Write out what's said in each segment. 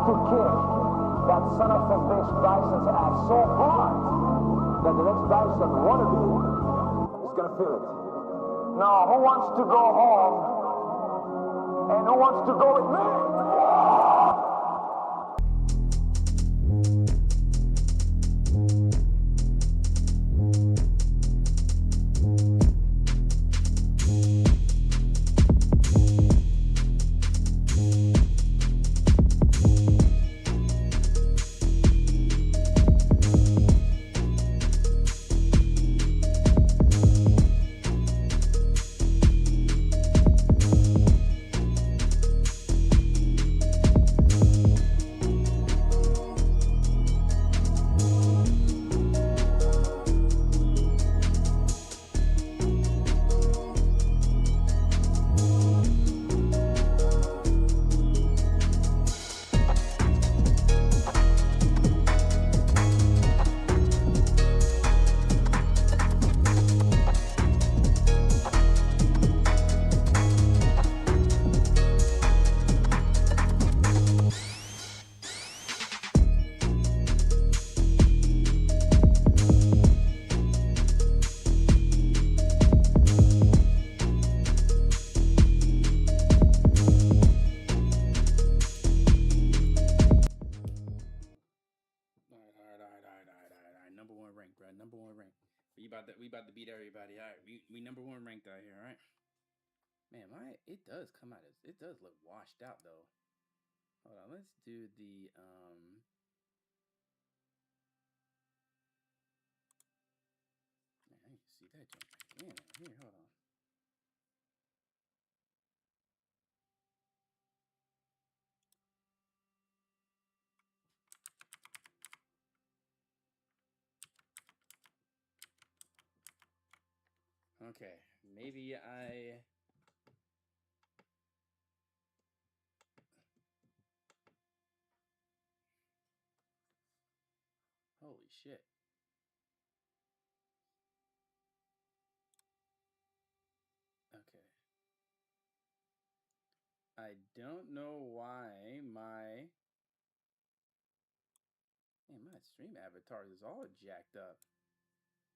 to kick that son of a bitch Dyson's ass so hard that the next Dyson wannabe is gonna feel it. Now, who wants to go home? And who wants to go with me? We about to beat everybody. All right, we number one ranked out here. All right, man. It does come out as it does look washed out though. Hold on, let's do the Man, I need to see that jump again. Here, hold on. Okay, maybe I. Holy shit. Okay. I don't know why my stream avatar is all jacked up.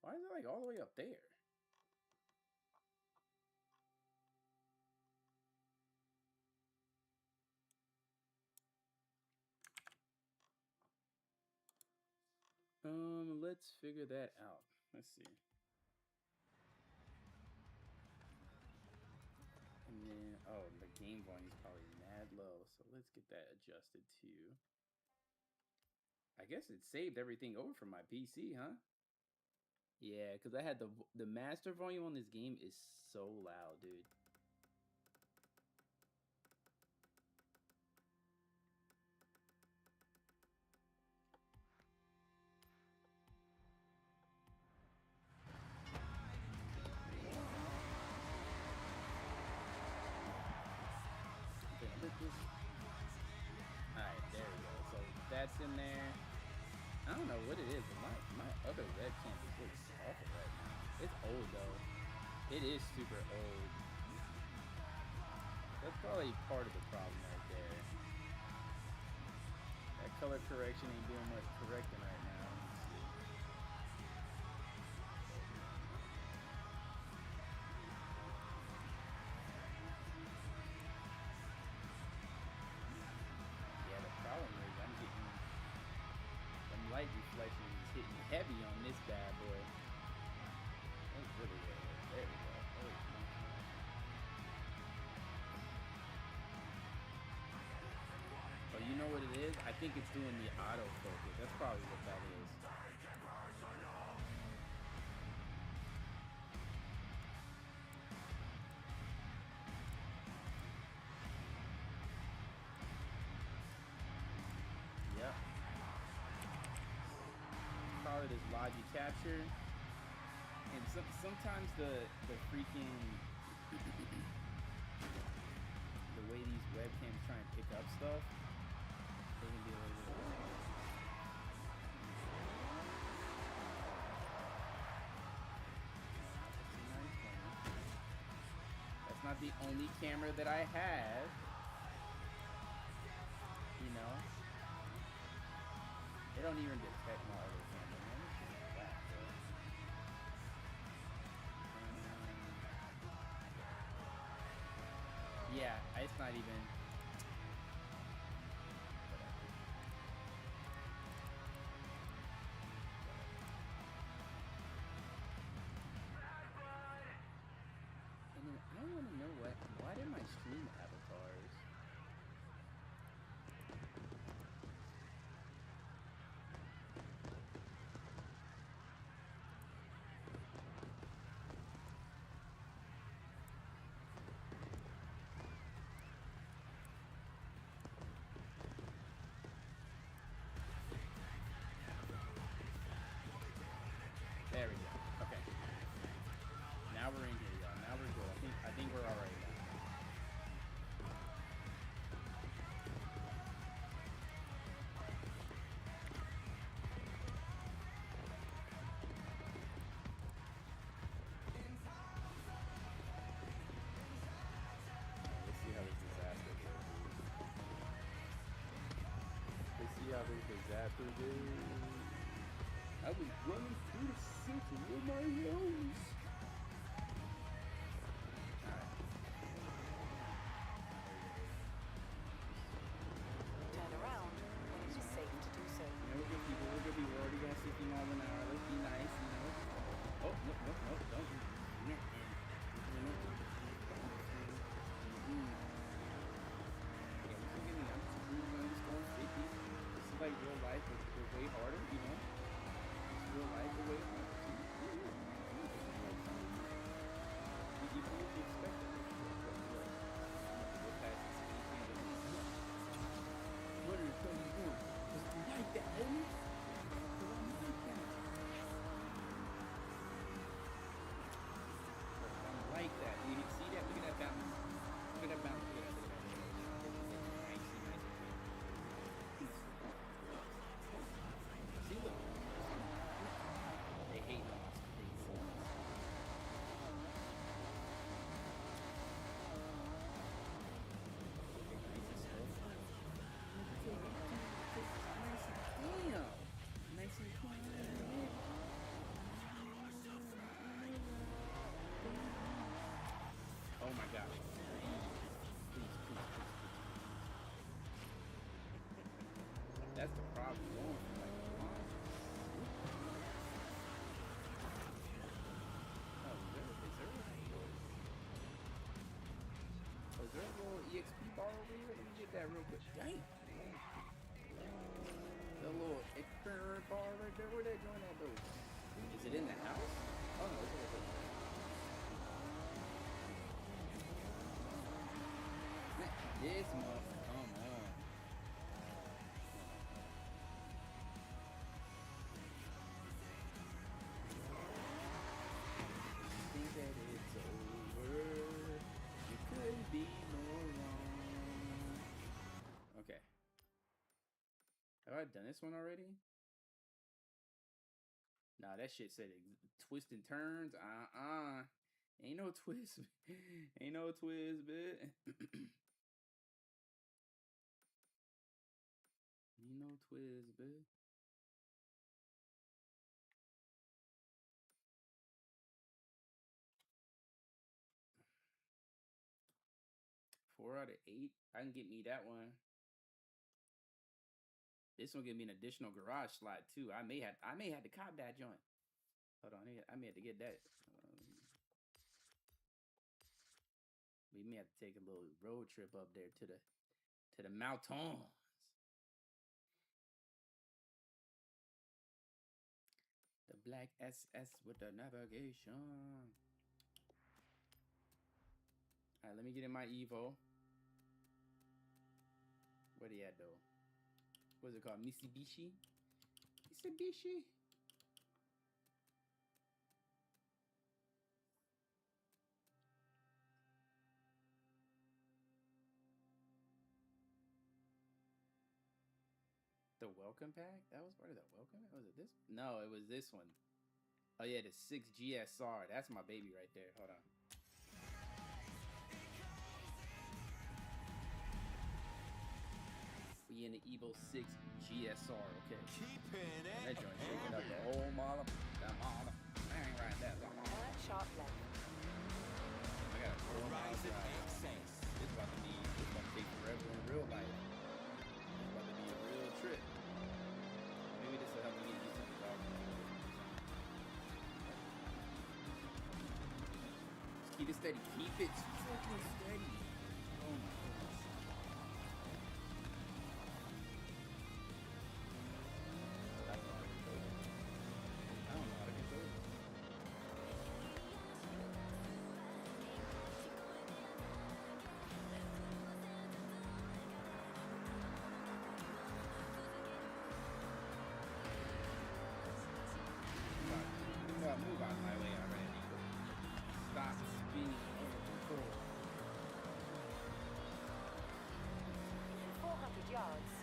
Why is it like all the way up there? Let's figure that out. Let's see. And then, oh, the game volume is probably mad low, so let's get that adjusted to. I guess it saved everything over from my PC, huh? Yeah, because I had the master volume on this game is so loud, dude. Alright, there we go. So that's in there. I don't know what it is, but my other webcam just looks awful right now. It's old though. It is super old. That's probably part of the problem right there. That color correction ain't doing much correcting right now. Light reflection is hitting heavy on this bad boy. That's really good. There we go. Oh, you know what it is? I think it's doing the autofocus. That's probably what that is. Yep. This logic capture, and sometimes the freaking the way these webcams try and pick up stuff, they can be a little bit That's not the only camera that I have, you know. don't even detect my other camera. Man, this shit is whack, bro. Yeah, it's not even. And then I want to know why did my stream avatars? There we go. Okay. Now we're in here, y'all. Now we're good. I think we're all right now. Let's see how this disaster goes. Let's see how this disaster goes. I was running through the city with my nose. Turn around when it is safe to do so. You know, we're good people. We're good people. We're already going 60 miles an hour. Let's be nice, you know. Oh, no, don't. Yeah, listen to me. I'm just cruising. I'm just going 50. This is like real life, but way harder, you know. It's real life, but way harder. You can't expect it. What are you doing? Just like that, homie. Like that. You can see that? Look at that bounce. Look at that bounce. Look at that. Nice. See, look. They hate on us. Damn. Nice and clean. Oh my gosh. Please. That's the problem. Is there a little EXP bar over here? Let me get that real quick. Dang. The little experiment bar right there. Where they going at though? Is it in the house? Oh no, it's over there. This motherfucker, come on. Think that it's over. You couldn't be more wrong. Okay. Have I done this one already? Nah, that shit said twist and turns. Ain't no twist. Ain't no twist, bit. Ain't no twist, bit. Four out of 8. I can get me that one. This one give me an additional garage slot too. I may have to cop that joint. Hold on, I may have to get that. We may have to take a little road trip up there to the mountains. The black SS with the navigation. All right, let me get in my Evo. Where they at though? What's it called? Mitsubishi? Mitsubishi? The welcome pack? That was part of the welcome pack? Was it this? No, it was this one. Oh yeah, the 6 GSR. That's my baby right there. Hold on. be in the Evo 6 GSR, okay? Keeping That it joint taking up the heavy. whole mall. That mall. I ain't right there. Turn sharp left. I got a 4 mile Horizon drive. XS. This about to take forever in real life. This about to be a real trip. Maybe this will help me get used to the dog. Just keep it steady. Keep it fucking steady. Oh my goodness. I don't know how to control it. I don't know how to control it. Move out of my way already. Stop being under control. 400 yards.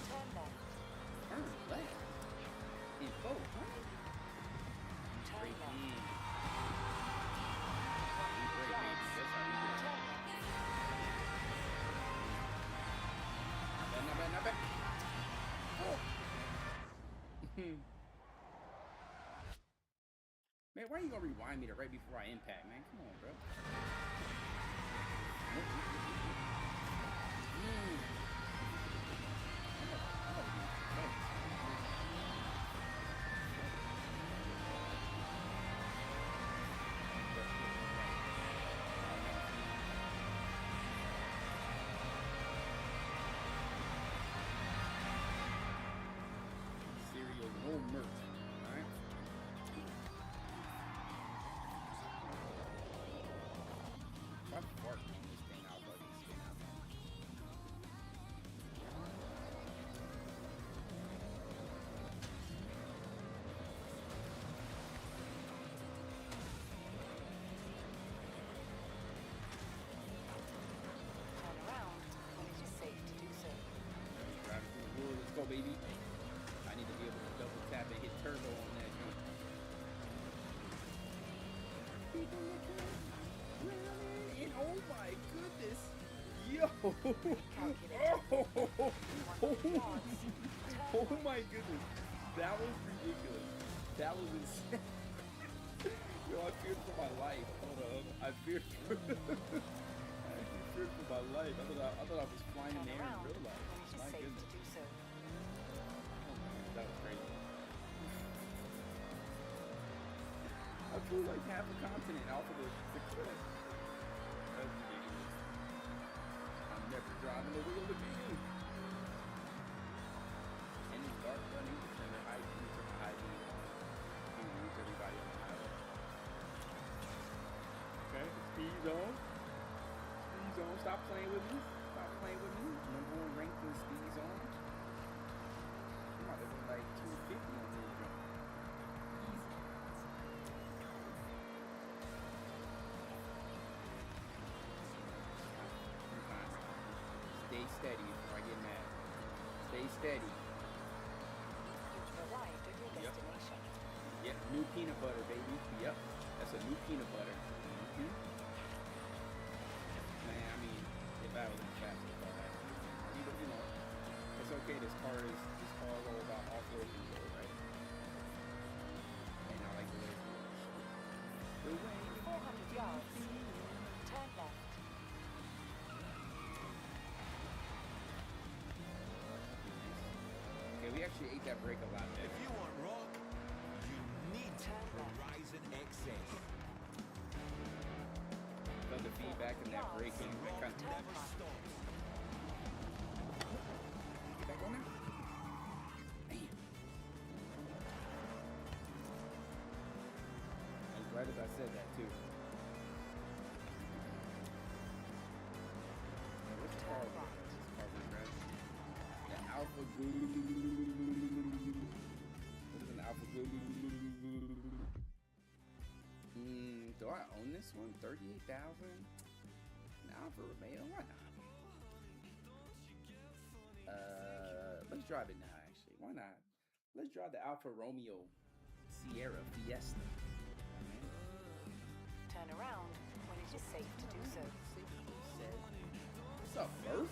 Turn left. Turn left. In 400? Turn Break left. in. We break, baby. That's how we do it. Turn left. Not bad, not bad. Oh. Man, why are you gonna rewind me to right before I impact, man? Come on, bro. Cereal, no merch. Alright? If I fart on this thing, I'll fucking spin out, man. Turn around when it is safe to do so. Driving through the wood, let's go, baby. I need to be able to double tap and hit turbo on that joint. And oh my goodness! Yo! Oh my goodness! That was ridiculous. That was insane. Yo, I feared for my life. Hold up. I feared for I actually feared for my life. I thought I was flying in Turn the air in around real life. when it is My safe goodness. to do so. Oh man, that was crazy. I flew like half a continent off of the cliff. That's ridiculous. I'm never driving the wheel again. And it's dark running. Turn the high beam, turn the high beam on. Move everybody on the highway. Okay, speed zone. Speed zone. Stop playing with me. Stop playing with me. Number one ranked in speed zone. I'm about to go like 250 on this jump. Easy. I'm fine. Stay steady before I get mad. Stay steady. You've arrived at your Yep. destination. Yep, new peanut butter, baby. Yep, that's a new peanut butter. Man, I mean, if I was in the fastest car, you know, it's okay. This car is all about off-road control, right? And I like the way it works. The way 400 yards. Turn left. Okay, we actually ate that brake a lot If better. you want rock, you need Turn left. Horizon XS. Felt the feedback and that braking. I Rock kind of never stops. get back on there. Man. As right as I said that too. Now, what's the car? Turn right. This car was red. The Alpha Glue. What is an Alpha Glue? Do I own this one? 38,000? An Alfa Romeo? Why not? Let's drive it now. Actually, why not? Let's drive the Alfa Romeo Sierra Fiesta. Turn around when it is safe to do so. What's up, Murph?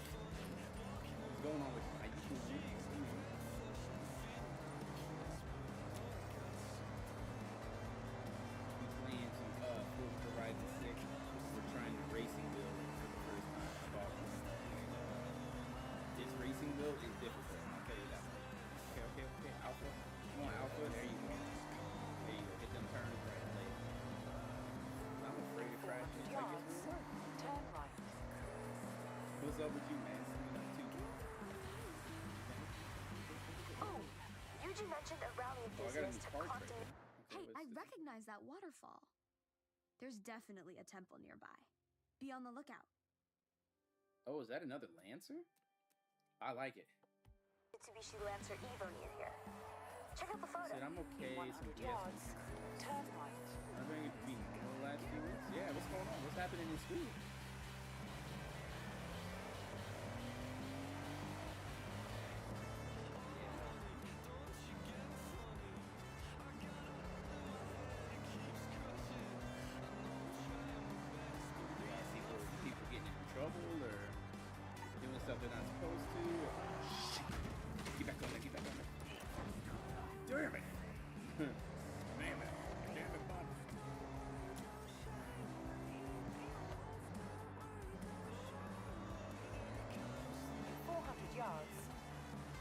going on with high school movies? He's playing some FORZA Horizon 6. We're trying to racing build for the first time. I bought one. This racing build is difficult, I'll tell you that much. Okay. Alpha. Come on, Alpha. There you go. There you go. Hit them turns right there. I'm afraid of crashing. It's like it's real life. Turn right. What's up with you, man? Oh, Yuji mentioned a rally Oh, I got a enthusiast new to card contact. trick. Hey, I recognize that waterfall. There's definitely a temple nearby. Be on the lookout. Oh, is that another Lancer? I like it. Mitsubishi Lancer Evo near here. Check out the photo. Said I'm okay. Some 100 yards. Turn right. I'm going to be normal the last few weeks. Yeah, what's going on? What's happening in school? People getting in trouble or doing stuff they're not supposed to. Shit. Get back on there. Damn it. Damn it, Bob. 400 yards.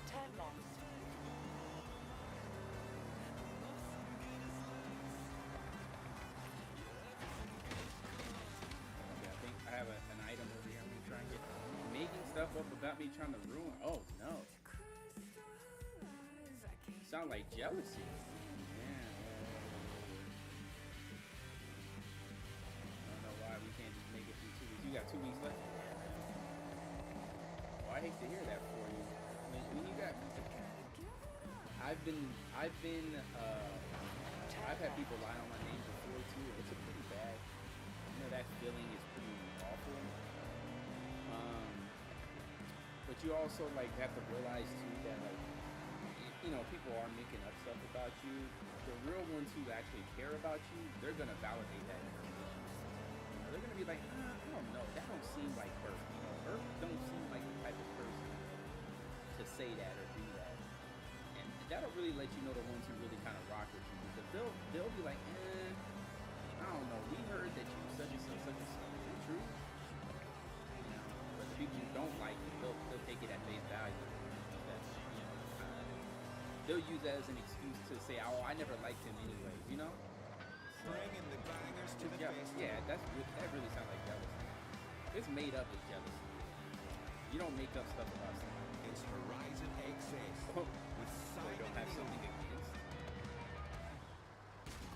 Turn left. Okay, I think I have an item over here I'm gonna try and get. Making stuff up about me trying to ruin. Oh no. Sound like jealousy. Yeah. I don't know why we can't just make it through 2 weeks. You got 2 weeks left. Well, I hate to hear that for you. When you got, I've had people lie on my name before too. It's a pretty bad. You know, that feeling is pretty awful. But you also like have to realize too that like, you know, people are making up stuff about you. The real ones who actually care about you, they're gonna validate that information. You know, they're gonna be like, I don't know, that don't seem like Earth. You know, Earth don't seem like the type of person to say that or do that. And that'll really let you know the ones who really kind of rock with you. Because they'll be like, I don't know, we heard that you such and such. Is it true? You know, but the people who don't like you, they'll take it at face value. That's, you know, they'll use that as an excuse to say, oh, I never liked him anyway, you know? Bringing the bangers to the face. Yeah, that really sounds like jealousy. It's made up as jealousy. You don't make up stuff about somebody. It's Horizon XS Oh, with so you Simon don't have Neal. something against.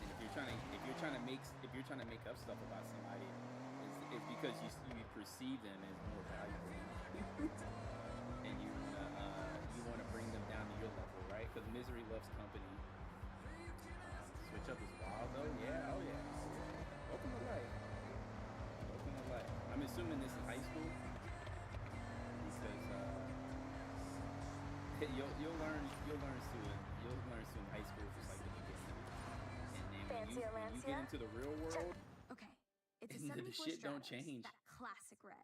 And if you're trying to make up stuff about somebody, it's because you perceive them as more valuable, and you want to bring them down to your level, right? Because misery loves company. Switch up is wild though. Yeah. Oh yeah. Welcome to life. I'm assuming this is high school because you'll learn soon high school just like the beginning. And then when you get into the real world, Okay, it's a and the 74 shit don't Stratos, change. that classic red.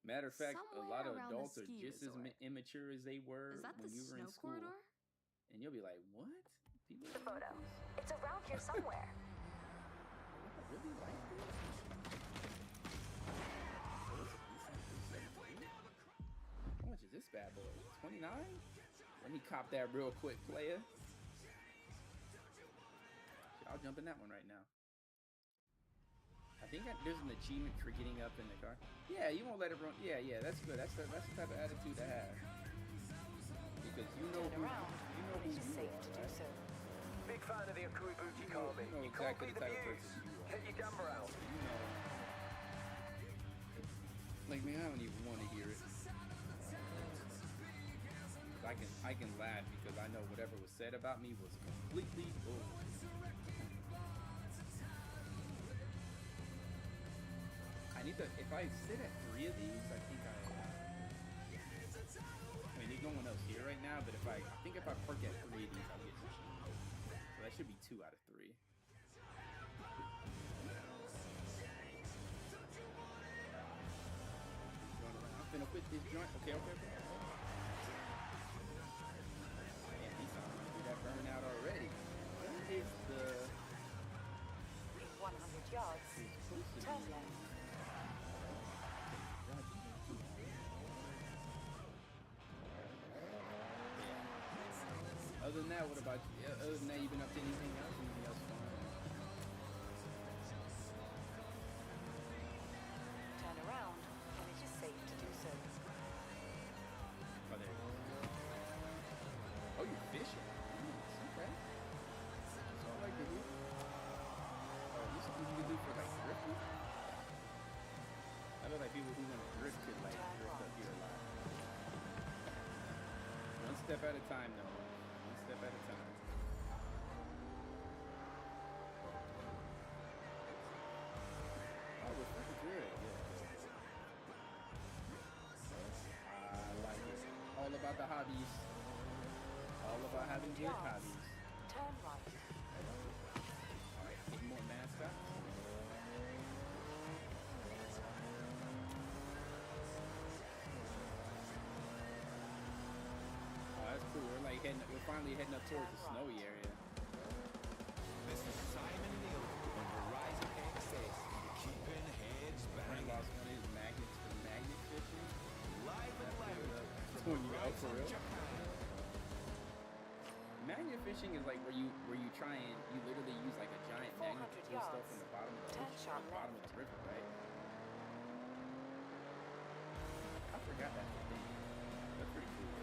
Matter of fact, a lot of Somewhere around the adults are ski just as resort. immature as they were Is that when the you were in snow school. corridor? And you'll be like, what? People The photo. It's around here somewhere. really like this? How much is this bad boy? 29? Let me cop that real quick, player. I'll jump in that one right now. I think there's an achievement for getting up in the car. Yeah, you won't let it run. Yeah, that's good. That's the type of attitude to have. Because you know Turn around when who it is you safe are, to do right? so. Big fan of the Akuibuchi Kami. You know You can't exactly beat the the type of views. person you are. Hit your camera out. You know. Like, man, I don't even want to hear it. I can laugh because I know whatever was said about me was completely bullshit. I need to, if I sit at 3 of these, I think I mean, there's no one else here right now, but I think if I park at 3 of these, I'll get some shit. So that should be 2 out of 3. I'm finna quit this joint. Okay. yards. Turn left. Other than that, what about you? Other than that, you been up to anything else? Anything else fun? Turn around when it is safe to do so. Oh, there it is. Oh, you're fishing. Okay. That's all I like to do. Oh, this is something you can do for like drifting? I know like people who want to drift could like drift up here a lot. One step at a time though. One step at a time. Oh, we're pretty good. Yeah. I like it. All about the hobbies. All about having good hobbies. Turn right. Alright, get more mascots. Oh, that's cool. We're finally heading up towards the snowy area. This is Simon Neal on Horizon Access. Keeping heads Friend banging. lost one of his magnets for magnet fishing. Live and loud. That's when you go for real. Magnet fishing is like where you try and you literally use like a giant magnet to pull stuff from the bottom of the ocean, from the bottom of the river, right? I forgot that thing. That's pretty cool.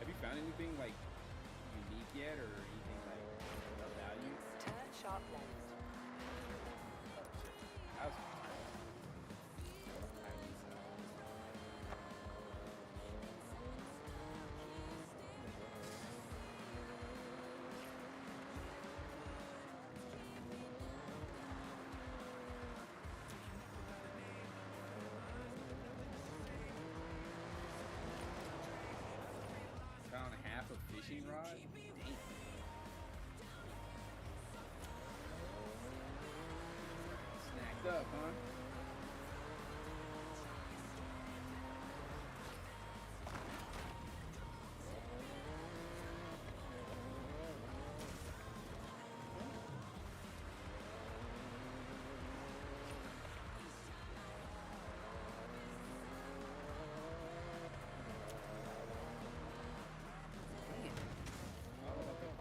Have you found anything like unique yet, or anything like of value? Turn sharp left. That was found half a fishing rod. Dang. Snacked up, huh?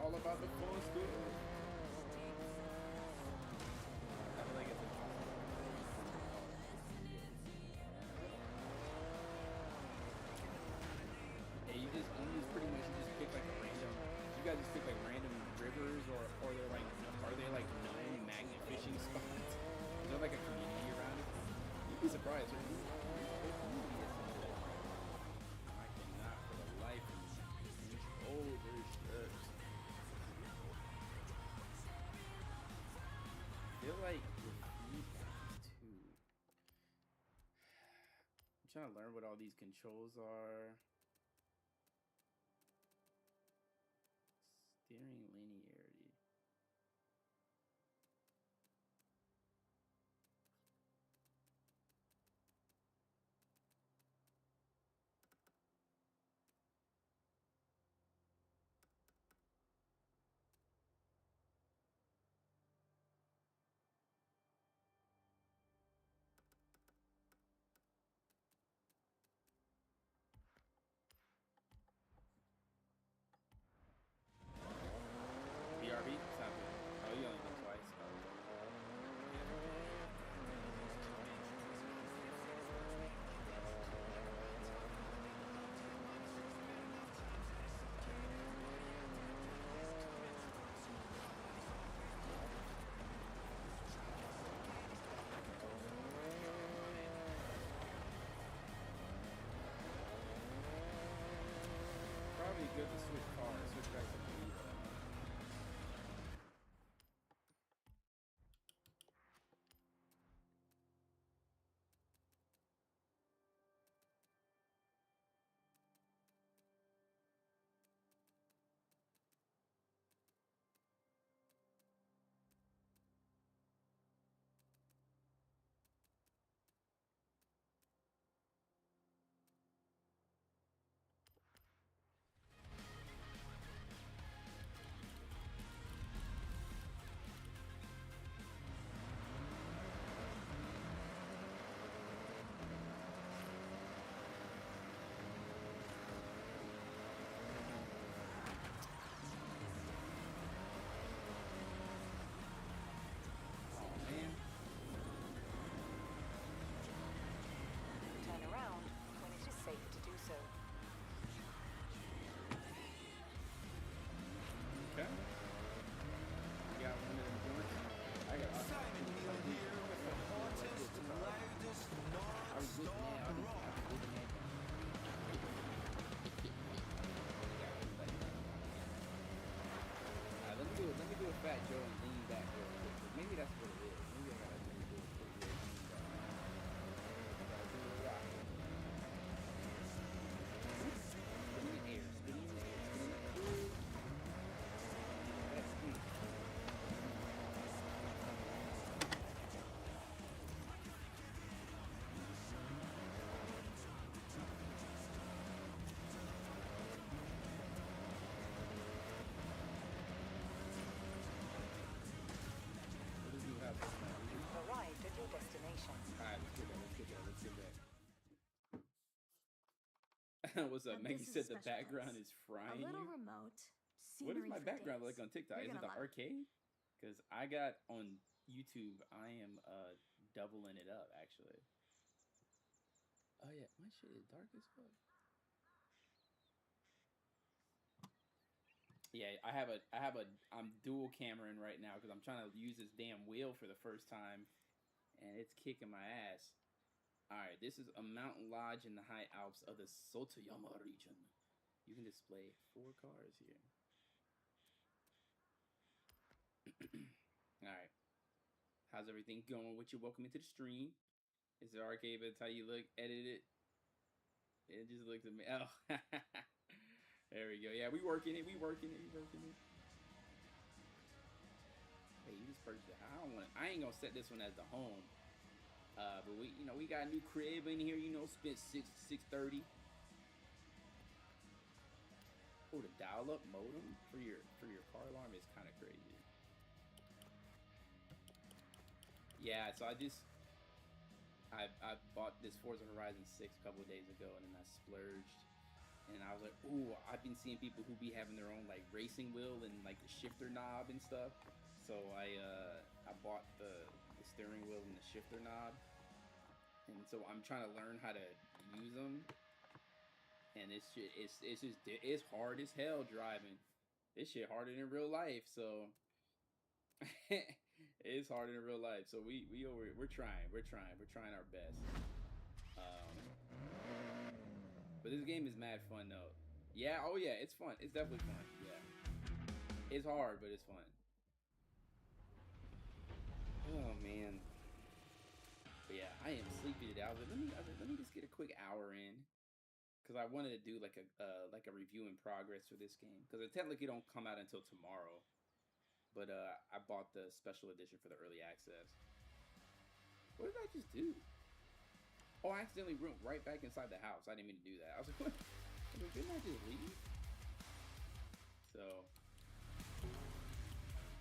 All about the fun stuff. I feel like it's yeah, you just pretty much pick like a random. You guys just pick like random rivers, or are they like known magnet fishing spots? Is there like a community around it? You'd be surprised. I cannot for the life of me. Oh, there's shit. I feel like with these guys too. I'm trying to learn what all these controls are. Steering linearity. What's up, Now, Maggie? this is Said the special background place. is A frying little you. remote. What is Scenery my for background days. like on TikTok? You're Is it gonna the love it. arcade? Because I got on YouTube, I am doubling it up actually. Oh yeah, my shit is dark as fuck. Yeah, I'm dual cameraing right now because I'm trying to use this damn wheel for the first time, and it's kicking my ass. All right, this is a mountain lodge in the high Alps of the Sotoyama region. You can display 4 cars here. All right, how's everything going with you? Welcome into the stream. Is the arcade? That's how you look. Edit it. It just looks at me. Oh, there we go. Yeah, we working it. We working it. Hey, you just purchased it. I ain't gonna set this one as the home. But we got a new crib in here. Spent $630. Oh, the dial-up modem for your car alarm is kind of crazy. Yeah, so I bought this Forza Horizon 6 a couple of days ago, and then I splurged. And I was like, ooh, I've been seeing people who be having their own like racing wheel and like the shifter knob and stuff. So I bought the steering wheel and the shifter knob, and so I'm trying to learn how to use them. And it's hard as hell driving. This shit harder than real life. So it's harder than real life. So we're trying our best. But this game is mad fun though. Yeah, oh yeah, it's fun. It's definitely fun. Yeah. It's hard, but it's fun. Oh man. But yeah, I am sleepy today. I was like, let me just get a quick hour in. Cause I wanted to do like a review in progress for this game. Cause it technically don't come out until tomorrow. But I bought the special edition for the early access. What did I just do? Oh, I accidentally went right back inside the house. I didn't mean to do that. I was like, what? Didn't I just leave? So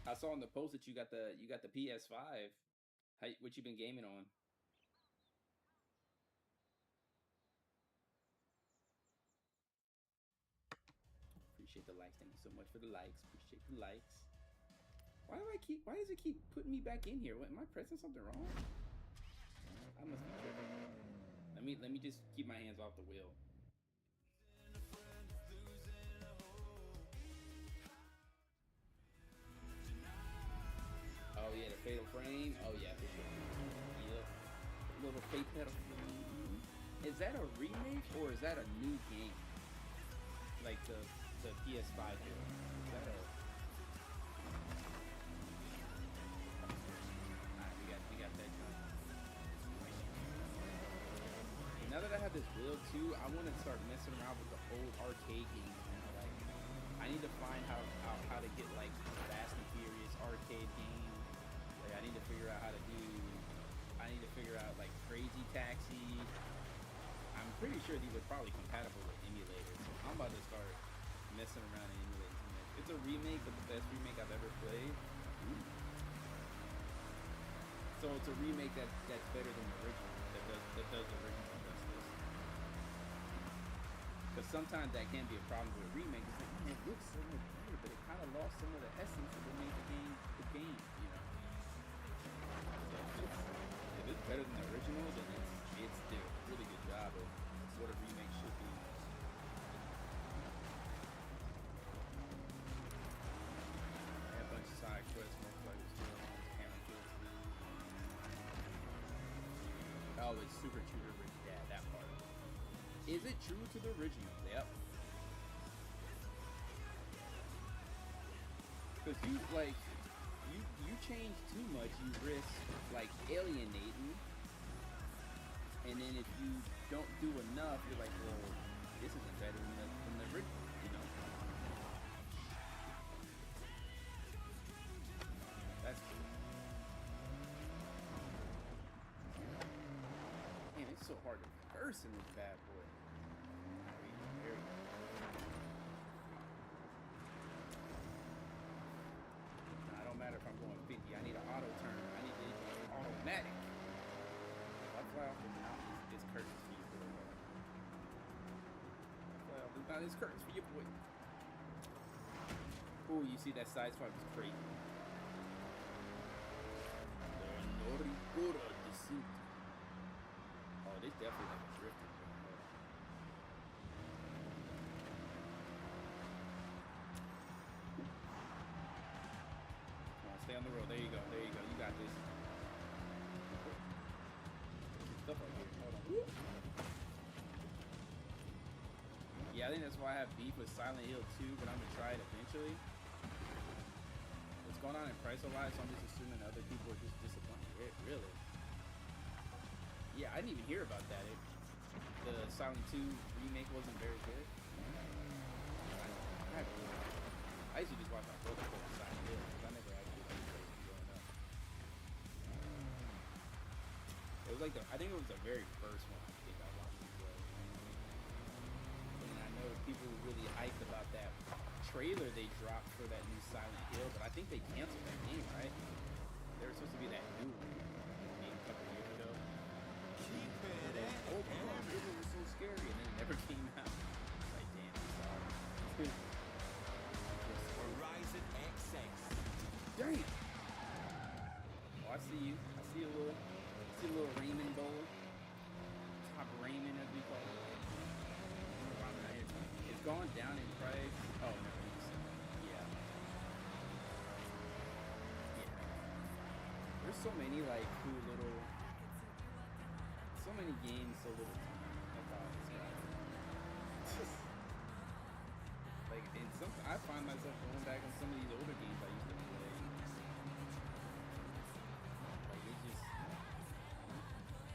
I saw in the post that you got the PS5. What you been gaming on? Appreciate the likes. Thank you so much for the likes. Appreciate the likes. Why does it keep putting me back in here? What, am I pressing something wrong? I must be tripping. Let me just keep my hands off the wheel. Oh yeah, the Fatal Frame. Oh yeah, for sure. Yep. Little Fatal Frame. Is that a remake or is that a new game? Like the PS5 game. Is that a? Alright, we got that done. Now that I have this wheel too, I want to start messing around with the old arcade games now. Like, I need to find how to get like Fast and Furious arcade games. Like, I need to figure out like Crazy Taxi. I'm pretty sure these are probably compatible with emulators. So I'm about to start messing around and emulating some. It's a remake, but the best remake I've ever played. Ooh. So it's a remake that's better than the original. That does the original justice. Because sometimes that can be a problem with a remake. It's like, man, it looks so much better, but it kind of lost some of the essence of what made the game, you know. So if it's better than the original, then it's did a really good job of what a remake should be. A bunch of side quests, more players still on camera kills. Oh, it's super true to the original. Yeah, that part. Is it true to the original? Yep. Because you change too much, you risk like alienating. And then if you don't do enough, you're like, well, this isn't better than the original, you know? That's cool. Man, it's so hard to reverse in this bad boy. There we go. Nah, it don't matter if I'm going 50. I need an auto turn. I need to automatic. If I fly off the mountain, it's curses for you. Now this curtain's for your boy. Ooh, you see that side swipe is crazy. Oh, this definitely like a drifter. Come on, stay on the road. There you go. There you go. You got this. Stuff right here. Hold on. Yeah, I think that's why I have beef with Silent Hill 2, but I'm gonna try it eventually. What's going on in price a lot, so I'm just assuming other people are just disappointed. Really? Yeah, I didn't even hear about that. The Silent 2 remake wasn't very good. I used to just watch my brother play Silent Hill because I never actually played it growing up. It was like I think it was the very first one I think I watched as well. And I know people were really hyped about that trailer they dropped for that new Silent Hill, but I think they canceled that game, right? There was supposed to be that new one a couple years ago. Keep it in. Oh my god, it was so scary, and then it never came out. Like, damn, I'm sorry. Horizon XX. Damn! Oh, I see you. I see a little ramen bowl. Top ramen, as we call it. It's gone down in price. Oh, no. Yeah. There's so many, like, cool little... So many games, so little time. That's all it's got. Like, in some... I find myself going back on some of these older games I used to play. Like,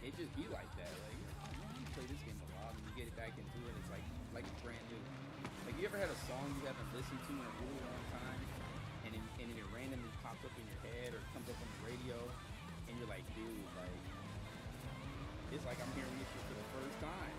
it just be like that. Like, you play this game a lot, and you get it back into it, it's like it's brand new. Like, you ever had a song you haven't listened to in a really long time, and it randomly pops up in your head or comes up on the radio, and you're like, dude, like, it's like I'm hearing this shit for the first time.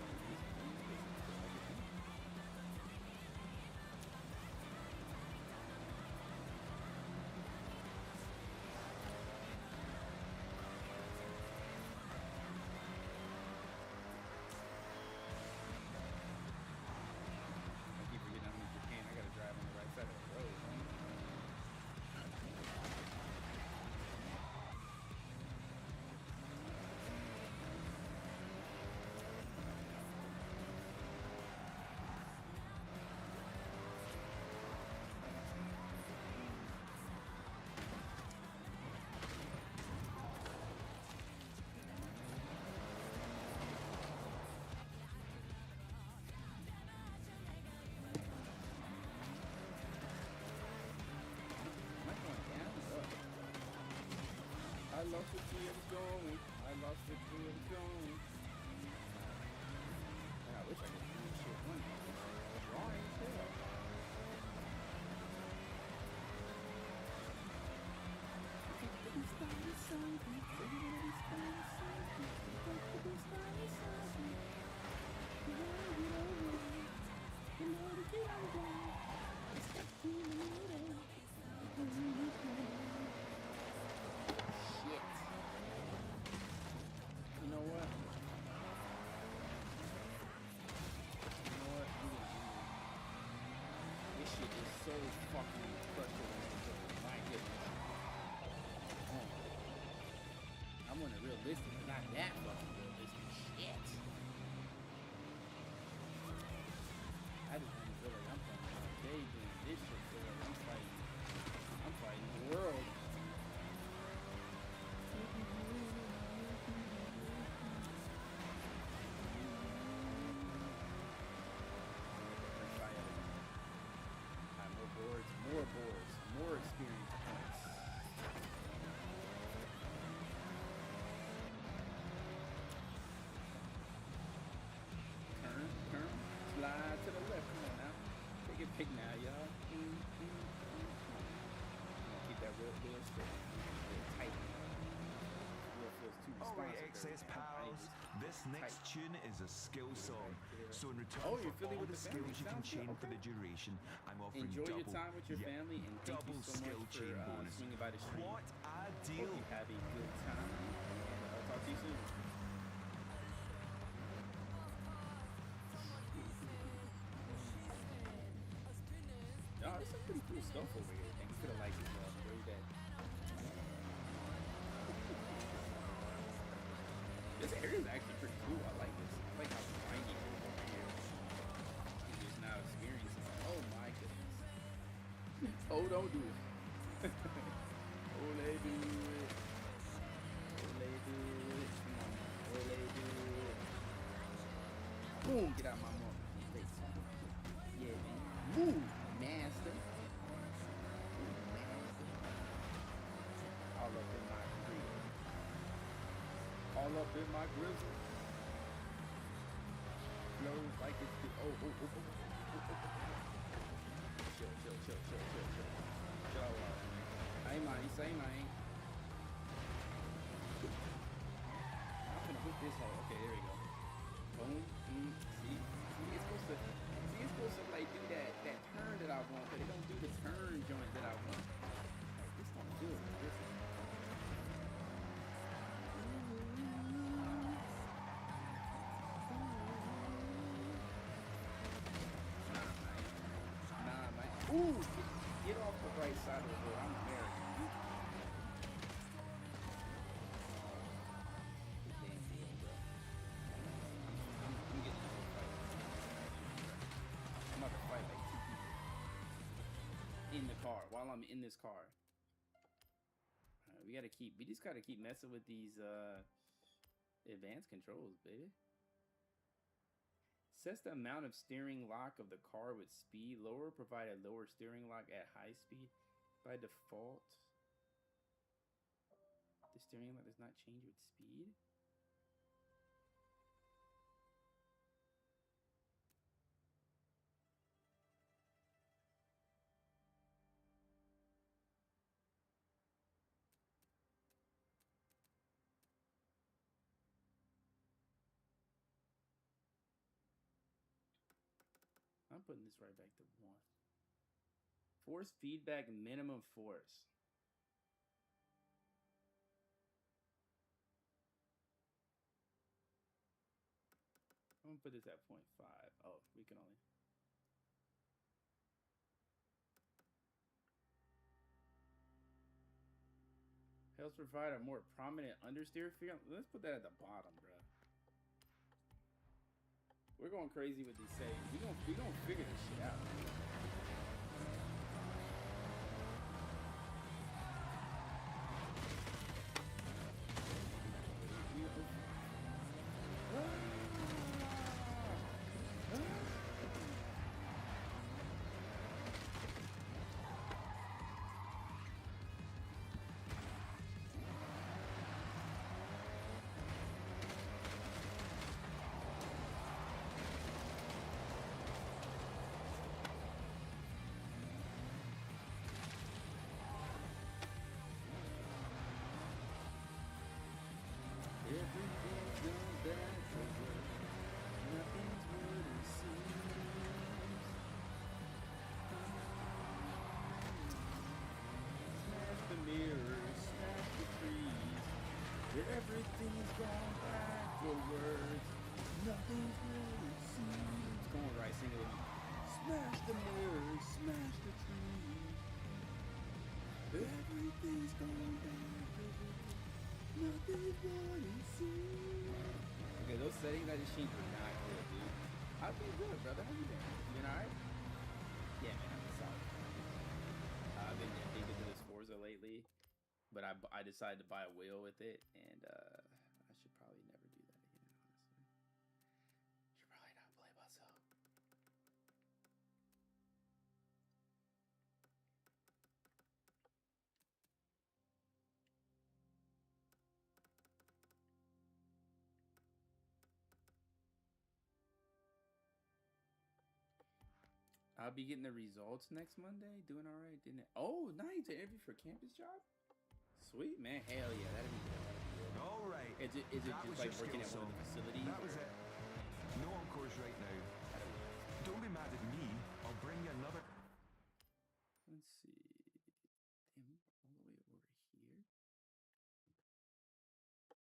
I lost it where it was going. I lost it where it was going. Man, I wish I could do this shit one day. Drawing as hell. You know what? This shit is so fucking frustrating. My goodness. I'm on a realistic, but not that fucking realistic shit. I just didn't feel like I'm playing okay doing this shit. Feel like I'm fighting the world. More boards, more experience points. Turn, slide to the left. Come on now. Take a pick now, y'all. Keep that real straight. Real tight. Real feels too Alright, responsible. XS pals, this next tune is a skill song. So in return Oh, you're for filling all with the the family. skills you can Sounds good. chain for Okay. the duration, I'm offering Enjoy double, your time with your family, and thank you double so skill much chain for bonus. swinging by the stream. What a Hope deal! you have a good time, and I'll talk to you soon. pretty cool stuff over here. Thanks for the like as well. Very bad. This area is actually pretty cool. I like this. I like how tiny it is over here. I'm just now experiencing it. Oh my goodness. Oh, don't do it. Ole, do it. Ole, do it. Come on. Ole, do it. Boom. Get out of my motherfucking face. Yeah, man. Move, master. Move, master. All up in my grill. All up in my grizzle. Flows like it's good. Oh. Chill. Chill out. Hey, man. Say, man. I'm gonna hook this hole. Okay, there we go. Boom. See, it's supposed to like do that turn that I want, but it don't do the turn joint that I want. Like, this don't feel like this. Nah, man. Ooh, get off the right side of the road. I'm American. Damn deal, bro. I'm getting into a fight. I'm about to fight like 2 people in the car while I'm in this car. We just gotta keep messing with these advanced controls, baby. Sets the amount of steering lock of the car with speed. Lower, provide a lower steering lock at high speed. By default, the steering lock does not change with speed. I'm putting this right back to 1. Force feedback minimum force. I'm gonna put this at 0.5. Oh, we can only. Helps provide a more prominent understeer feel. Let's put that at the bottom, bro. We're going crazy with these settings. We gonna figure this shit out. Everything's gone back for worse. Nothing's what it seems. Smash the mirrors, smash the trees. Everything's gone back for worse. Nothing's what it seems. Come on, right, sing it with me. Smash the mirrors, smash the trees. Everything's gone back for worse. Nothing's what it seems. Okay, those settings I just changed were not good, dude. I've been good, brother. How you been? You been alright? Yeah, man, I've been solid. I've been addicted to this Forza lately, but I decided to buy a wheel with it, and I should probably never do that again, honestly. Should probably not play myself. I'll be getting the results next Monday. Doing all right, didn't it? Oh, nice. An interview for campus job? Sweet, man. Hell yeah. That'd be good. All right. Is it just like working at one of the facilities? That was it. No encore right now. Don't be mad at me. I'll bring you another. Let's see. Damn, all the way over here.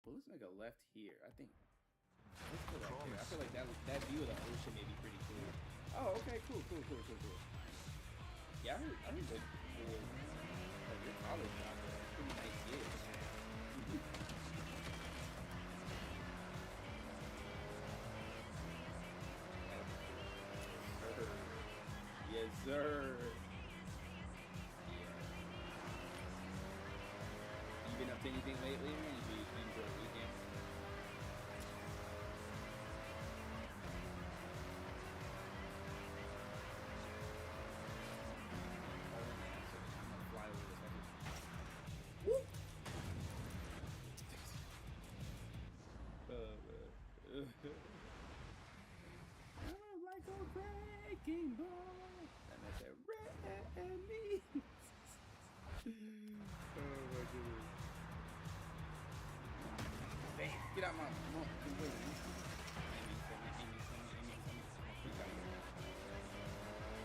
Well, let's make a left here. I think. Let's go right there. I feel like that view of the ocean may be pretty cool. Oh, okay, cool. Yeah, I heard that your college got a pretty nice gig. Yes, sir. Yeah. You been up to anything lately, man? You enjoy the weekend? I'm gonna fly over this other. Woo! Man. I'm like a wrecking ball. And that's a wreck me. Oh my goodness. Bam. Get out my mom.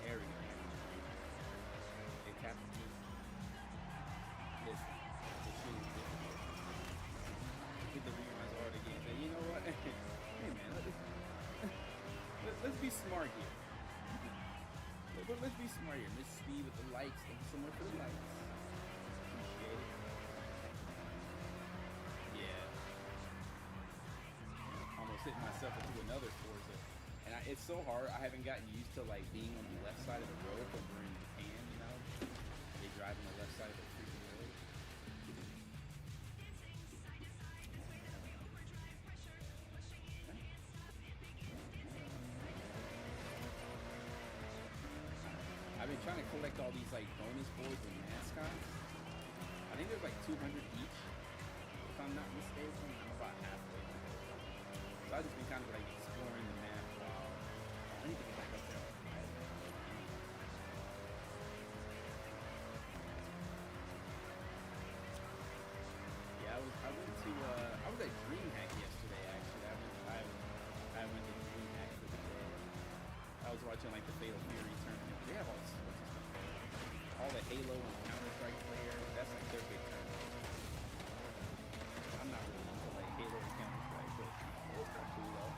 There we go. They tapped me. Listen. The shoe is different. Get the reruns hard again. Say, you know what? Hey man, let's be smart here. Let's be smart here. Miss Speed with the likes. Thank you so much for the likes. Appreciate it. Yeah. Almost hit myself into another Forza. And it's so hard. I haven't gotten used to like being on the left side of the road when we're in Japan, you know? They drive on the left side of the freaking road. I've been trying to collect all these like bonus boards and mascots. I think there's like 200 each, if I'm not mistaken. I'm about halfway. So I've just been kind of like exploring the map while I need to get back up there. Yeah, I was at DreamHack yesterday actually. I went to DreamHack for the day. I was watching like the Fatal Fury tournament. They have all the Halo and Counter-Strike players. That's like their big tournament. I'm not really into like Halo and Counter-Strike, but it was kind of cool though.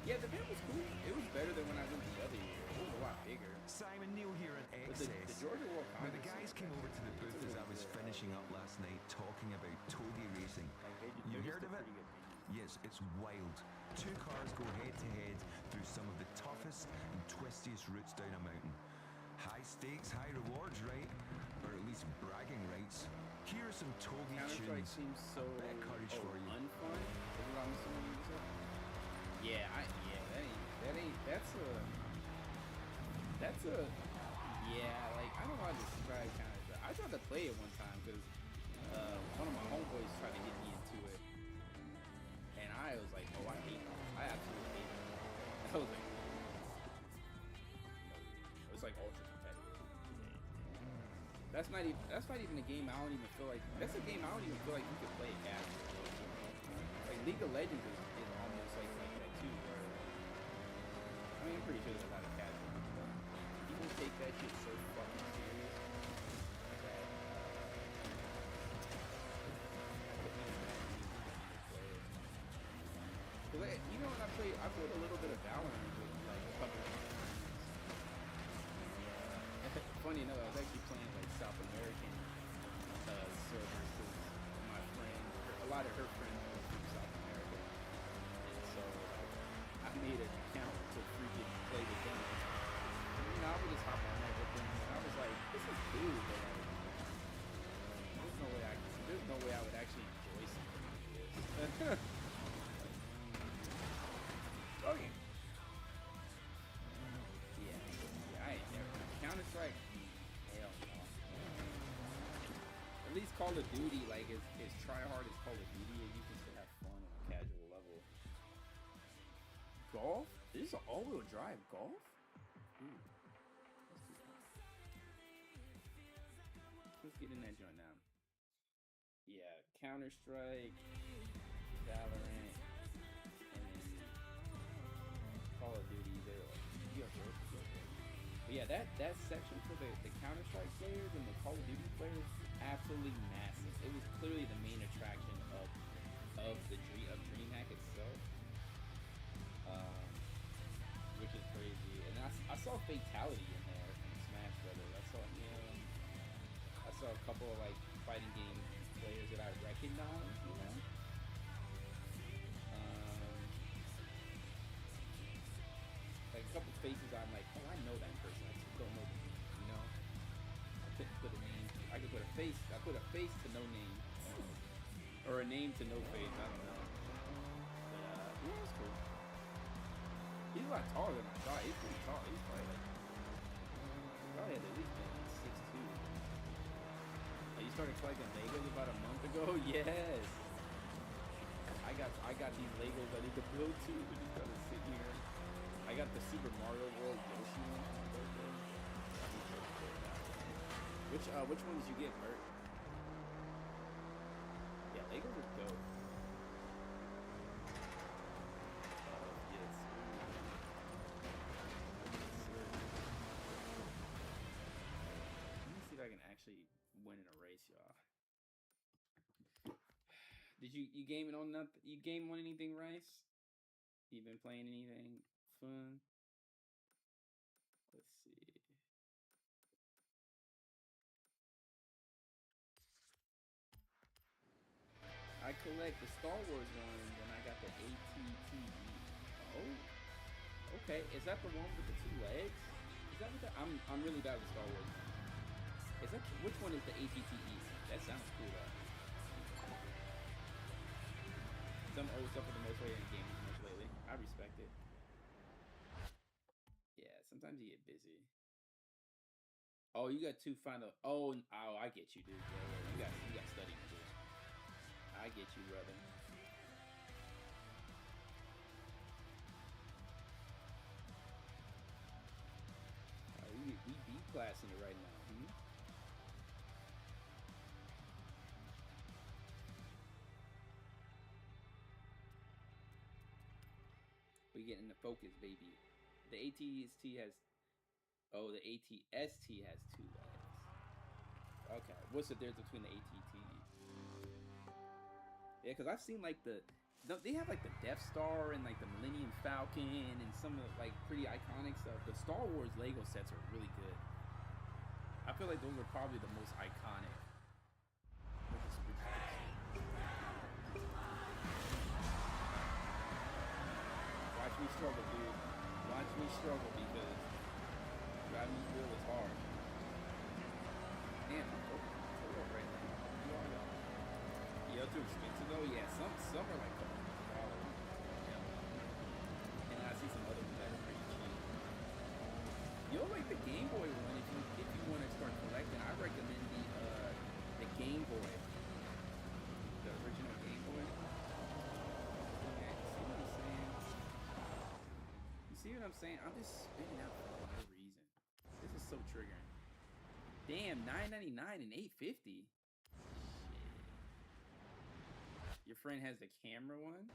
Yeah, the event was cool. It was better than when I went the other year. It was a lot bigger. Simon Neil here at But XS. the Georgia World Now, the Congress. guys came over to the booth as I was finishing up last night talking about togie racing. You heard of it? Yes, it's wild. Two cars go head to head through some of the toughest and twistiest routes down a mountain. High stakes, high rewards, right? Or at least bragging rights. Here are some togie Counter-Strike tunes. seems so A bit of courage for you. unfun. Is what I'm assuming you said? Yeah, like I don't know how to describe Counter-Strike. I tried to play it one time because one of my homeboys tried to get me into it, and I was like, oh, I hate it. I absolutely hate it. I was like, no, it's like ultra competitive. That's not even a game I don't even feel like. That's a game I don't even feel like you could play it casual. Like League of Legends is almost like that too. Where, I mean, I'm pretty sure there's a lot of casual people, but people take that shit so fucking serious that because even when I played a little bit of Valorant with like a couple of friends. Funny enough, I was actually playing like South American servers because my friend, a lot of her friends were from South America, and so I made an account to freaking play with them. And, you know, I would just hop on there with them, and I was like, this is cool, but like, there's no way I would actually enjoy something like this. Okay. Yeah, I ain't never. Counter-Strike, hell no. At least Call of Duty, like, is try hard as Call of Duty, and you can still have fun on a casual level. Golf? This is an all-wheel drive golf? Ooh. Let's get in that joint now. Yeah, Counter-Strike, Valorant, and then Call of Duty. They're like, but yeah, that section for the Counter-Strike players and the Call of Duty players, absolutely massive. It was clearly the main attraction of DreamHack itself, which is crazy. And I saw Fatality in there from Smash Brothers. couple of like fighting game players that I recognize, you know. Like a couple faces, I'm like, oh, I know that person. I just don't know them, you know. I couldn't put a name. I could put a face. I put a face to no name, or a name to no face. I don't know. But yeah, it's cool. He's a lot taller than I thought. He's pretty tall. He's probably like, probably had at least been 6'2". Oh, you started collecting Legos about a month ago? Yes. I got these Legos I need to build too. But just gotta sit here. I got the Super Mario World Yoshi one for my birthday. Which one did you get, Bert? Yeah, Legos are dope. Yes. Let me see if I can actually win in a race, y'all. Did you gaming on nothing? You game on anything, Rice? You been playing anything fun? Let's see. I collect the Star Wars ones, and I got the ATTE. Oh, okay. Is that the one with the 2 legs? Is that what that? I'm really bad with Star Wars. Is that which one is the ATTE? That sounds cool though. Some old stuff with the most weight in games much lately. I respect it. Yeah, sometimes you get busy. Oh, you got 2 final. Oh, I get you, dude. Yeah, you got studying to do. I get you, brother. We beat classing it right now. We getting the focus, baby. The ATST has. Oh, the ATST has 2 legs. Okay, what's the difference between the ATT? Yeah, because I've seen like they have like the Death Star and like the Millennium Falcon and some of the like pretty iconic stuff. The Star Wars Lego sets are really good. I feel like those are probably the most iconic. Watch me struggle, dude. Watch me struggle because driving this wheel is hard. Damn, I'm broke right now. Yeah, too expensive though. Yeah, some are like $200. Yeah. And I see some other ones that are pretty cheap. You'll like the Game Boy one if you want to start collecting. I recommend the Game Boy, the original Game Boy. Yeah, you see what I'm saying? I'm just spinning out for no reason. This is so triggering. Damn, $9.99 and $8.50. Your friend has the camera one?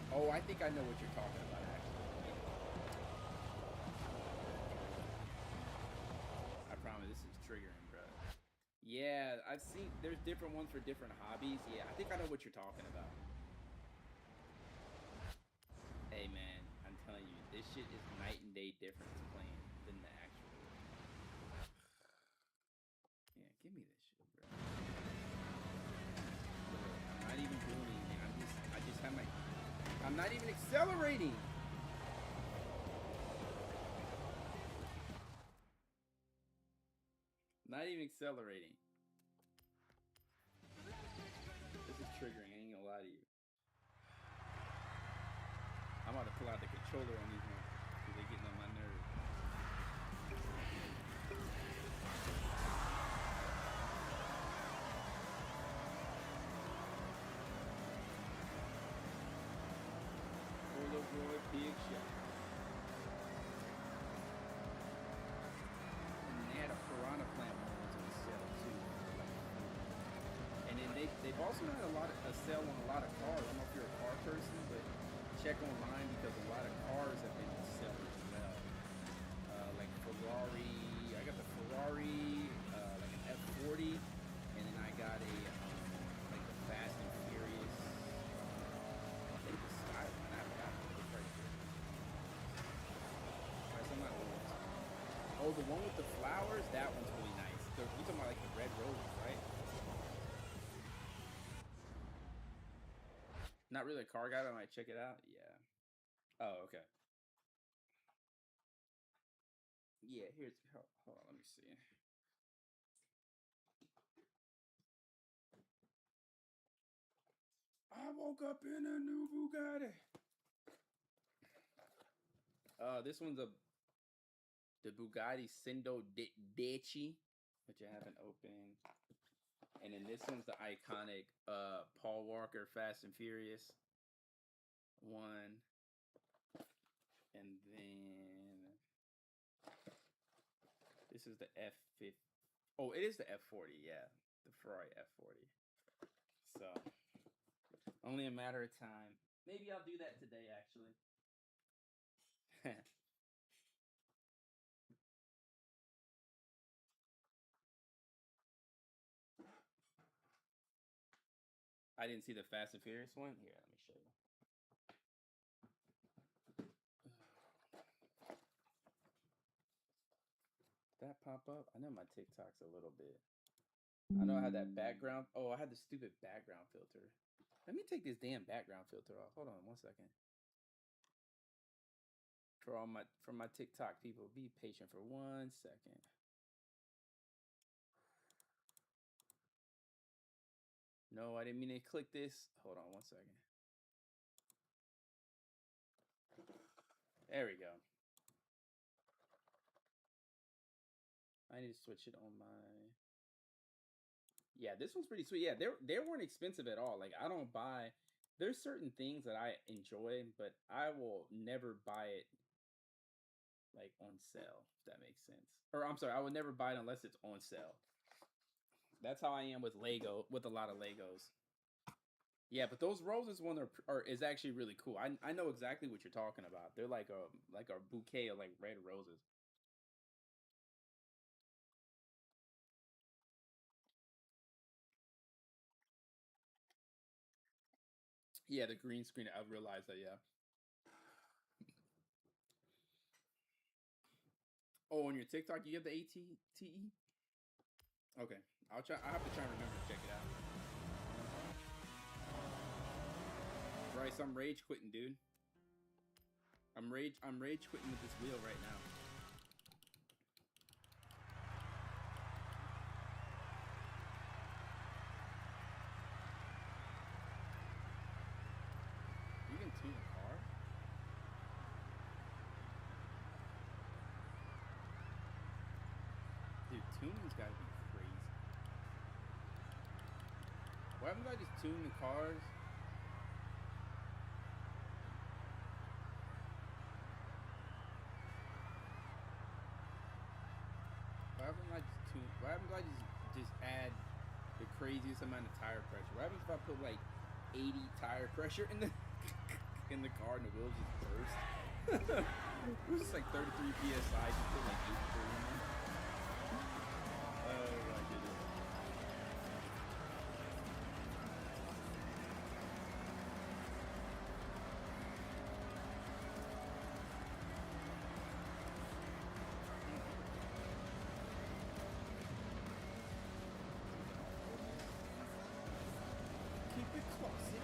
Oh, I think I know what you're talking about, actually. I promise this is triggering, bro. Yeah, I've seen, there's different ones for different hobbies. Yeah, I think I know what you're talking about. Hey, man, I'm telling you, this shit is night and day difference playing than the actual. Yeah, give me this shit, bro. I'm not even doing anything. I just have my, I'm not even accelerating. Not even accelerating. This is triggering, I ain't gonna lie to you. I'm about to pull out the controller on these ones because they're getting on my nerves. Polaroid big shot. And they had a piranha plant one on sale too. And then they've also had a sale on a lot of cars. I don't know if you're a car person, but check online because a lot of cars have been on sale as well. Like Ferrari, I got the Ferrari, like an F40, and then I got a like the Fast and Furious. I think the Skyline. I got it right here. Alright, so I'm not old. Oh, the one with the flowers? That one's really nice. You're talking about like the red roses, right? Not really a car guy, but I might check it out. Yeah. Oh, okay. Yeah, here's hold on, let me see. I woke up in a new Bugatti. This one's the Bugatti Sindo Dici, which I haven't opened. And then this one's the iconic Paul Walker Fast and Furious one. And then this is the F50. Oh, it is the F40, yeah. The Ferrari F40. So, only a matter of time. Maybe I'll do that today, actually. I didn't see the Fast and Furious one. Here, let me show you. That pop up? I know my TikTok's a little bit. I know I had that background. Oh, I had the stupid background filter. Let me take this damn background filter off. Hold on 1 second. For my TikTok people, be patient for 1 second. No, I didn't mean to click this. Hold on 1 second. There we go. I need to switch it on my. Yeah, this one's pretty sweet. Yeah, they weren't expensive at all. Like, I don't buy. There's certain things that I enjoy, but I will never buy it like on sale, if that makes sense. Or I'm sorry, I would never buy it unless it's on sale. That's how I am with Lego, with a lot of Legos. Yeah, but those roses one is actually really cool. I know exactly what you're talking about. They're like a bouquet of like red roses. Yeah, the green screen. I realized that. Yeah. Oh, on your TikTok, you have the ATTE? Okay, I'll try. I have to try and remember to check it out. Bryce, I'm rage quitting, dude. I'm rage quitting with this wheel right now. You can tune a car? Dude, tuning's gotta be crazy. Why haven't I just tuned the cars? Why haven't I just add the craziest amount of tire pressure? What happens if I put like 80 tire pressure in the in the car and the wheels just burst? It was just like 33 psi. Just put like 83 in there. Oh my goodness. Keep it classy.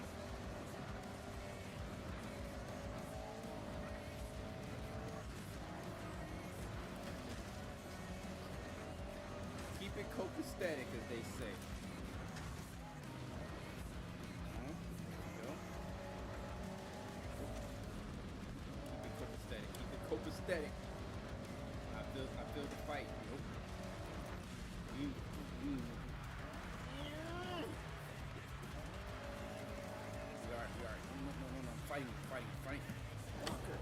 Keep it copacetic, as they say. There you go. Keep it copacetic. Keep it copacetic. I feel the fight. Nope. We are. No. I'm fighting. Walker.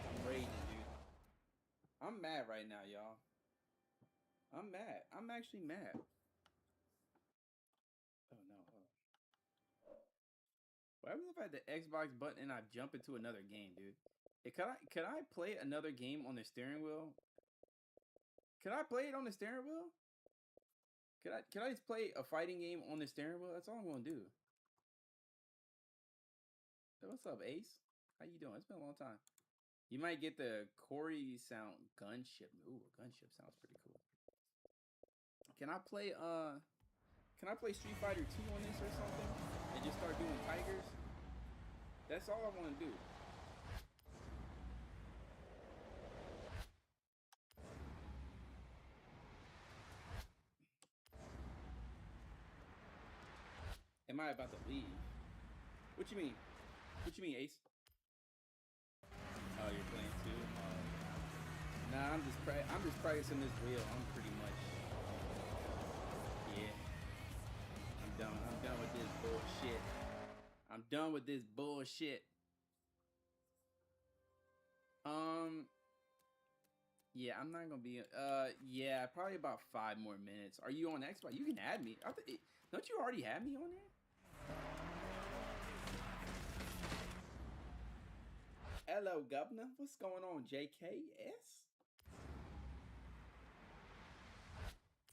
I'm raging, dude. I'm mad right now, y'all. I'm mad. I'm actually mad. Oh no, hold What happens if I hit the Xbox button and I jump into another game, dude? Could I play another game on the steering wheel? Could I play it on the steering wheel? Could I just play a fighting game on the steering wheel? That's all I'm gonna do. Hey, what's up, Ace? How you doing? It's been a long time. You might get the Corey sound gunship. Ooh, gunship sounds pretty cool. Can I play Street Fighter 2 on this or something? And just start doing tigers? That's all I want to do. Am I about to leave? What you mean? What you mean, Ace? Oh, you're playing too? Nah, I'm just practicing this wheel. I'm pretty much, yeah. I'm done with this bullshit. I'm done with this bullshit. Yeah, I'm not gonna be. Yeah, probably about 5 more minutes. Are you on Xbox? You can add me. Don't you already have me on there? Hello, Governor. What's going on, JKS?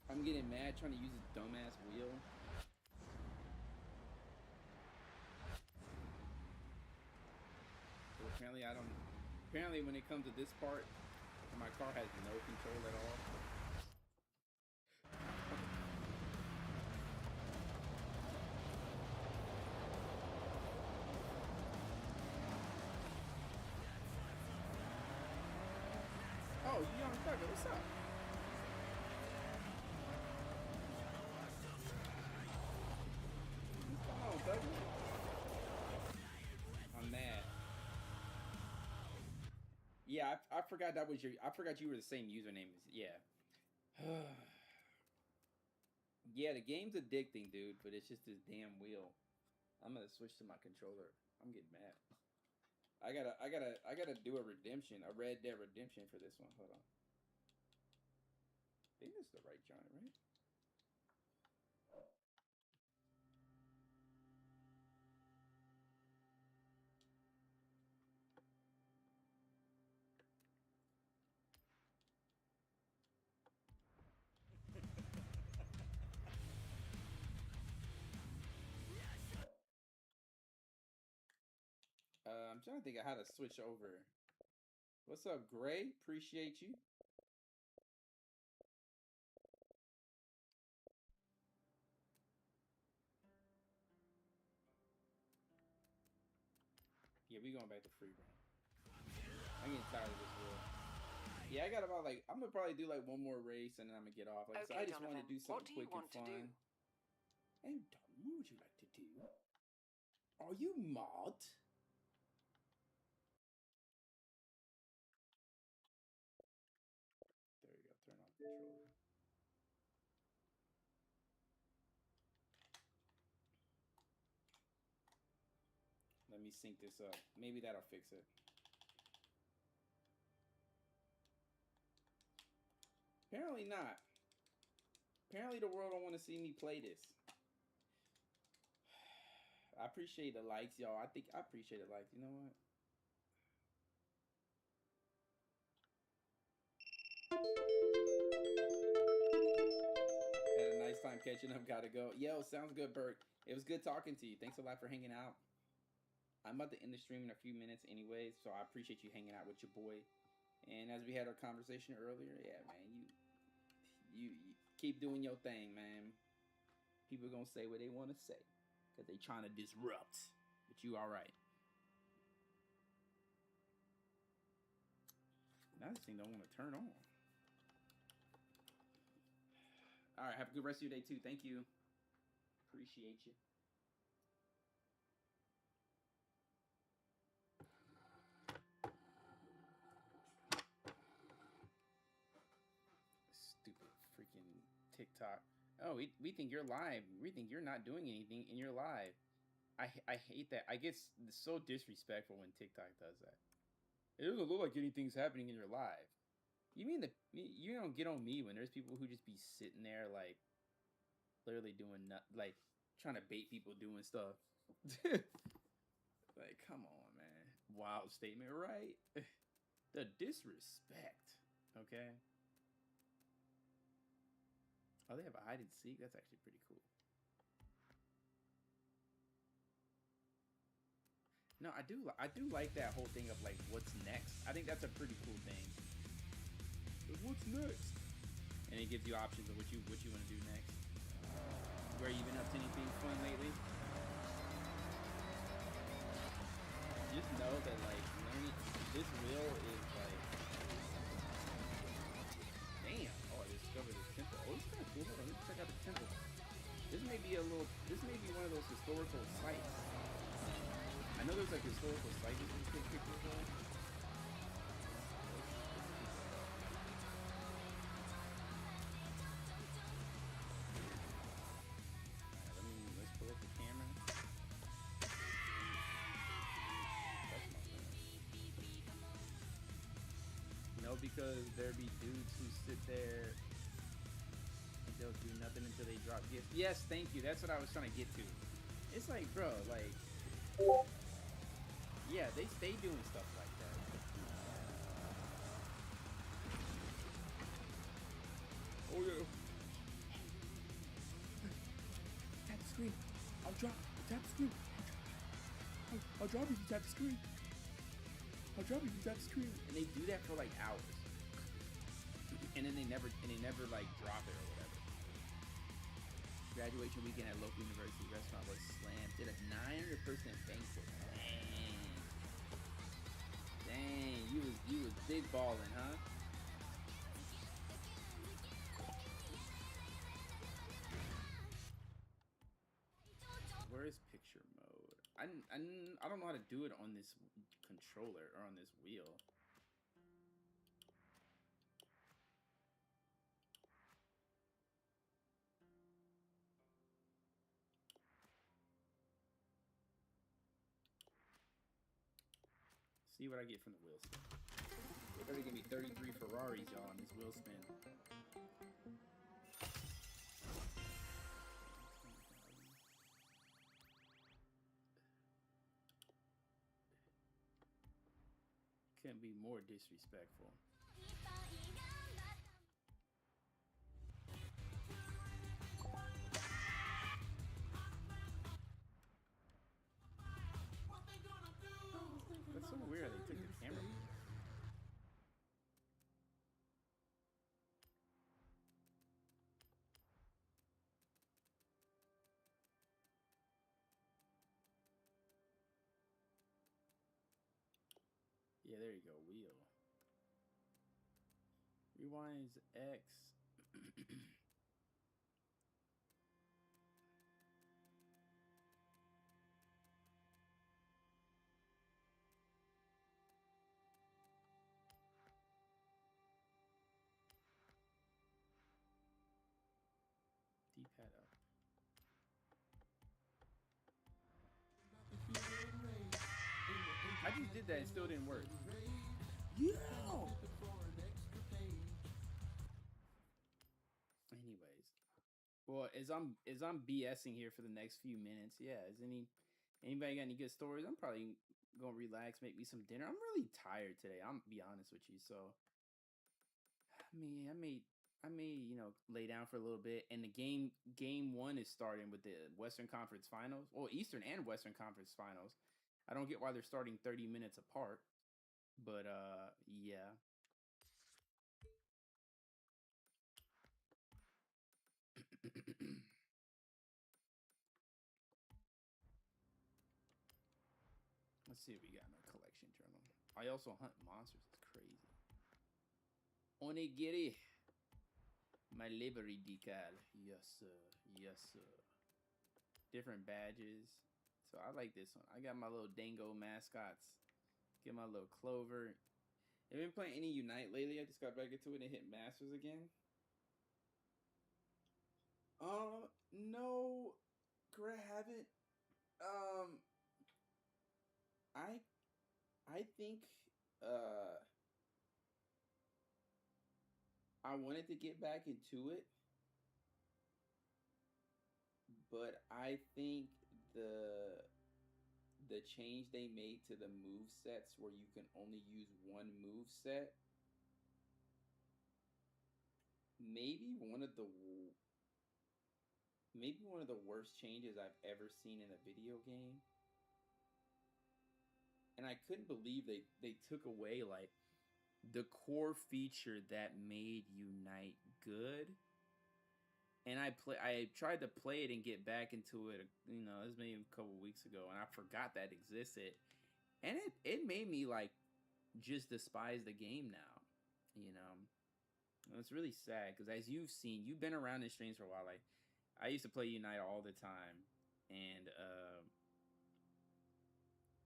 I'm getting mad trying to use this dumbass wheel. So apparently when it comes to this part, my car has no control at all. Oh, young thugger, what's up? What's going on, thugger? I'm mad. Yeah, I forgot that was I forgot you were the same username as, yeah. Yeah, the game's addicting, dude, but it's just this damn wheel. I'm gonna switch to my controller. I'm getting mad. I gotta do a redemption, a Red Dead Redemption for this one. Hold on. I think this is the right giant, right? I'm trying to think of how to switch over. What's up, Gray? Appreciate you. Yeah, we going back to free reign. I'm getting tired of this world. Yeah, I got about I'm gonna probably do one more race and then I'm gonna get off. Okay, so I just Donovan, wanted to do something quick and fun. What do? Hey, Donovan, what would you like to do? Are you mod? There you go. Turn off controller. Let me sync this up. Maybe that'll fix it. Apparently not. Apparently the world don't want to see me play this. I appreciate the likes, y'all. I appreciate the likes. You know what? Had a nice time catching up. Gotta go. Yo, sounds good, Bert. It was good talking to you. Thanks a lot for hanging out. I'm about to end the stream in a few minutes anyways, so I appreciate you hanging out with your boy. And as we had our conversation earlier, yeah, man, you keep doing your thing, man. People gonna say what they want to say because they trying to disrupt, but you all right. Now this thing don't want to turn on. All right, have a good rest of your day too. Thank you. Appreciate you. Stupid freaking TikTok. Oh, we think you're live. We think you're not doing anything and you're live. I hate that. I get so disrespectful when TikTok does that. It doesn't look like anything's happening in your live. You mean you don't get on me when there's people who just be sitting there literally doing trying to bait people doing stuff. Like, come on, man. Wild statement, right? The disrespect. Okay. Oh, they have a hide and seek. That's actually pretty cool. No, I do like that whole thing of like what's next. I think that's a pretty cool thing. But what's next? And it gives you options of what you want to do next. Where you been up to anything fun lately? Just know that like learning this wheel is like damn. Oh, I discovered this temple. Oh, it's kind of cool. Hold on, let's check out the temple. This may be one of those historical sites. I know there's like historical sites you can take pictures of. Let's pull up the camera. No, because there be dudes who sit there and they'll do nothing until they drop gifts. Yes, thank you. That's what I was trying to get to. It's like, bro, like, yeah, they stay doing stuff like that. Oh yeah. Tap the screen. I'll drop. Tap the screen. I'll drop if you tap the screen. I'll drop if you tap the screen. And they do that for like hours. And then they never like drop it or whatever. Graduation weekend at local university restaurant was slammed. Did a 900-person banquet. Dang, you was big balling, huh? Where is picture mode? I don't know how to do it on this controller or on this wheel. See what I get from the wheel spin. They better give me 33 Ferraris, y'all, on this wheel spin. Can't be more disrespectful. That's so weird. They took the camera. Yeah, there you go. Wheel. Rewinds X. D-pad up. I just did that and still didn't work. Yeah. Anyways, well, as I'm BSing here for the next few minutes, yeah. Is anybody got any good stories? I'm probably gonna relax, make me some dinner. I'm really tired today. I'm be honest with you. So, I may lay down for a little bit. And the game one is starting with the Western Conference Finals. Well, Eastern and Western Conference Finals. I don't get why they're starting 30 minutes apart, but yeah. Let's see what we got in our collection journal. I also hunt monsters. It's crazy. Onigiri. My livery decal. Yes, sir. Yes, sir. Different badges. So I like this one. I got my little Dango mascots. Get my little Clover. Have you been playing any Unite lately? I just got back into it and hit Masters again. No, Greg, haven't. I think I wanted to get back into it, but I think the change they made to the move sets where you can only use one move set, maybe one of the worst changes I've ever seen in a video game. And I couldn't believe they took away like the core feature that made Unite good. And I tried to play it and get back into it, you know, this was maybe a couple weeks ago, and I forgot that existed. And it made me like just despise the game now, you know. And it's really sad because as you've seen, you've been around in streams for a while. Like I used to play Unite all the time, and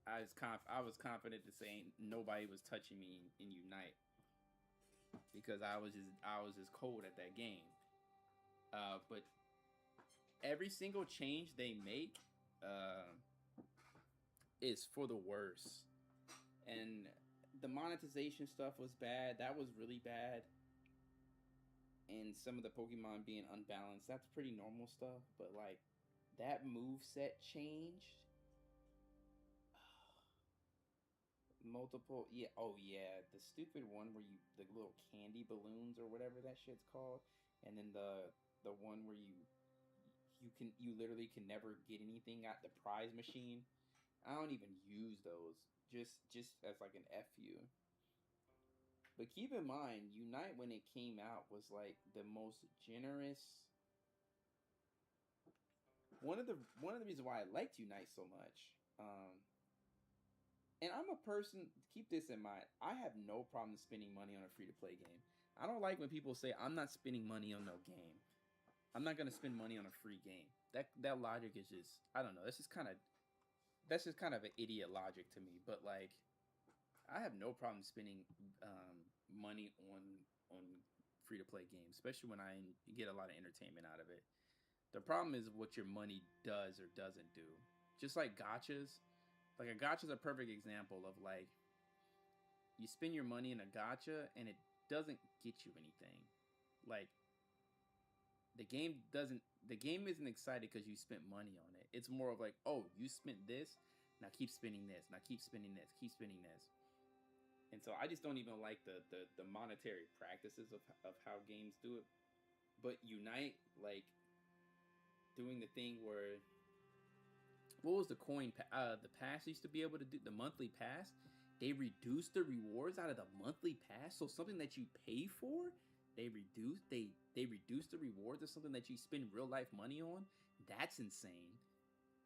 I was confident to say nobody was touching me in Unite because I was just cold at that game. But every single change they make is for the worse. And the monetization stuff was bad. That was really bad. And some of the Pokemon being unbalanced, that's pretty normal stuff. But like that moveset changed. Multiple, yeah, oh yeah, the stupid one where the little candy balloons or whatever that shit's called, and then the one where you literally can never get anything at the prize machine. I don't even use those, just as like an FU. But keep in mind, Unite when it came out was like the most generous. One of the reasons why I liked Unite so much. And I'm a person, keep this in mind, I have no problem spending money on a free-to-play game. I don't like when people say, I'm not spending money on no game. I'm not going to spend money on a free game. That logic is just, I don't know, that's just kind of an idiot logic to me. But, like, I have no problem spending money on free-to-play games, especially when I get a lot of entertainment out of it. The problem is what your money does or doesn't do. Just like gachas. Like a gacha is a perfect example of like you spend your money in a gacha and it doesn't get you anything. Like the game isn't excited because you spent money on it. It's more of like, oh, you spent this, now keep spending this, now keep spending this, keep spending this. And so I just don't even like the monetary practices of how games do it. But Unite, like doing the thing where, what was the coin? The pass used to be able to do the monthly pass. They reduced the rewards out of the monthly pass, so something that you pay for, they reduce the rewards of something that you spend real life money on. That's insane.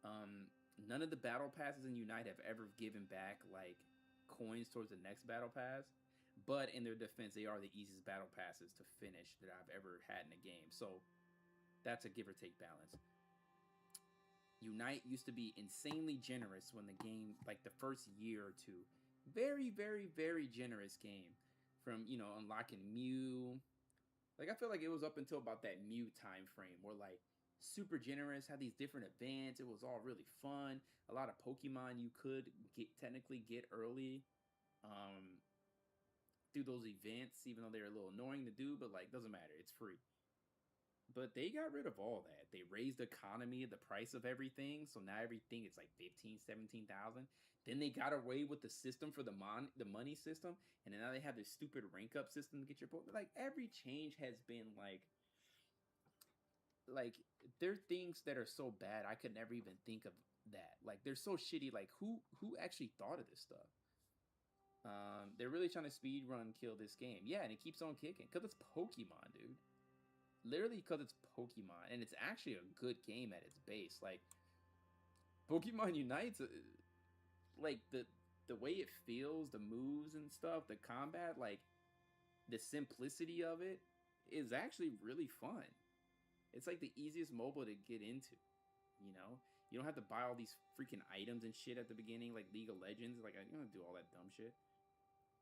None of the battle passes in Unite have ever given back like coins towards the next battle pass, but in their defense, they are the easiest battle passes to finish that I've ever had in a game. So that's a give or take balance. Unite used to be insanely generous when the game, like the first year or two, very, very, very generous game. From, you know, unlocking Mew. Like, I feel like it was up until about that Mew time frame where, like, super generous, had these different events. It was all really fun. A lot of Pokemon you could technically get early through those events, even though they're a little annoying to do, but, like, doesn't matter. It's free. But they got rid of all that. They raised the economy, the price of everything. So now everything is like 15, 17,000. Then they got away with the system for the money system. And then now they have this stupid rank up system to get your Pokemon. Like every change has been like there are things that are so bad I could never even think of that. Like they're so shitty. Like who actually thought of this stuff? They're really trying to speed run kill this game. Yeah, and it keeps on kicking. Because it's Pokemon, dude. Literally because it's Pokemon, and it's actually a good game at its base. Like Pokemon Unite's like the way it feels, the moves and stuff, the combat, like the simplicity of it is actually really fun. It's like the easiest mobile to get into, you know? You don't have to buy all these freaking items and shit at the beginning like League of Legends. Like, I don't do all that dumb shit.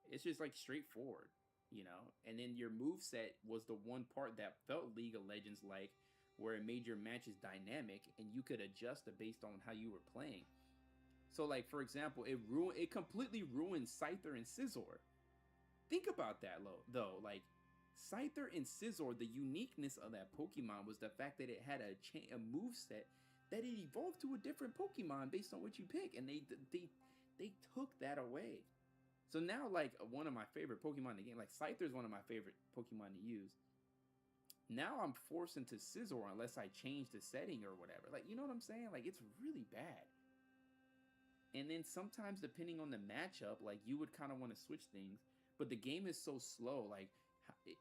It's just like straightforward. You know, and then your moveset was the one part that felt League of Legends like, where it made your matches dynamic and you could adjust it based on how you were playing. So, like, for example, it completely ruined Scyther and Scizor. Think about that, though. Like, Scyther and Scizor, the uniqueness of that Pokemon was the fact that it had a moveset that it evolved to a different Pokemon based on what you pick, and they took that away. So now, like, one of my favorite Pokemon in the game, like Scyther is one of my favorite Pokemon to use. Now I'm forced into Scizor unless I change the setting or whatever. Like, you know what I'm saying? Like, it's really bad. And then sometimes, depending on the matchup, like, you would kind of want to switch things, but the game is so slow. Like,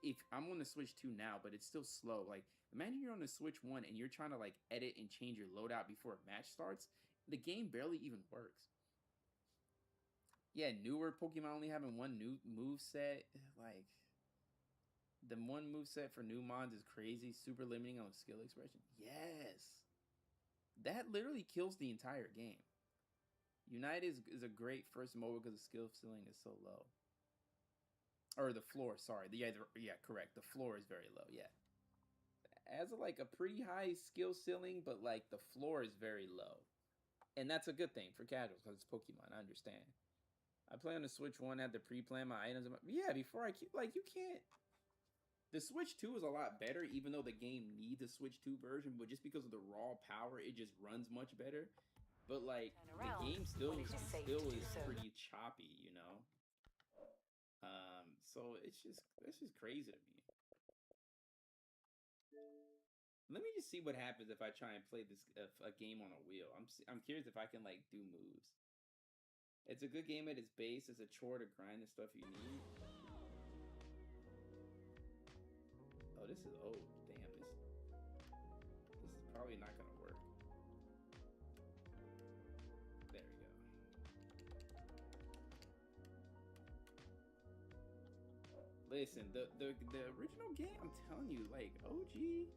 if I'm on the Switch 2 now, but it's still slow. Like, imagine you're on the Switch 1 and you're trying to, like, edit and change your loadout before a match starts. The game barely even works. Yeah, newer Pokemon only having one new move set. Like, the one move set for new mons is crazy. Super limiting on skill expression. Yes. That literally kills the entire game. Unite is a great first MOBA because the skill ceiling is so low. Or the floor, sorry. Yeah, correct. The floor is very low, yeah. Has like a pretty high skill ceiling, but like the floor is very low. And that's a good thing for casuals because it's Pokemon, I understand. I play on the Switch 1, had to pre-plan my items. Yeah, before I keep, like, you can't. The Switch 2 is a lot better, even though the game needs a Switch 2 version, but just because of the raw power, it just runs much better. But, like, the game still is pretty choppy, you know? So it's just crazy to me. Let me just see what happens if I try and play this a game on a wheel. I'm curious if I can, like, do moves. It's a good game at its base. It's a chore to grind the stuff you need. Oh, this is old. Damn, this is probably not gonna work. There we go. Listen, the original game, I'm telling you, like, OG,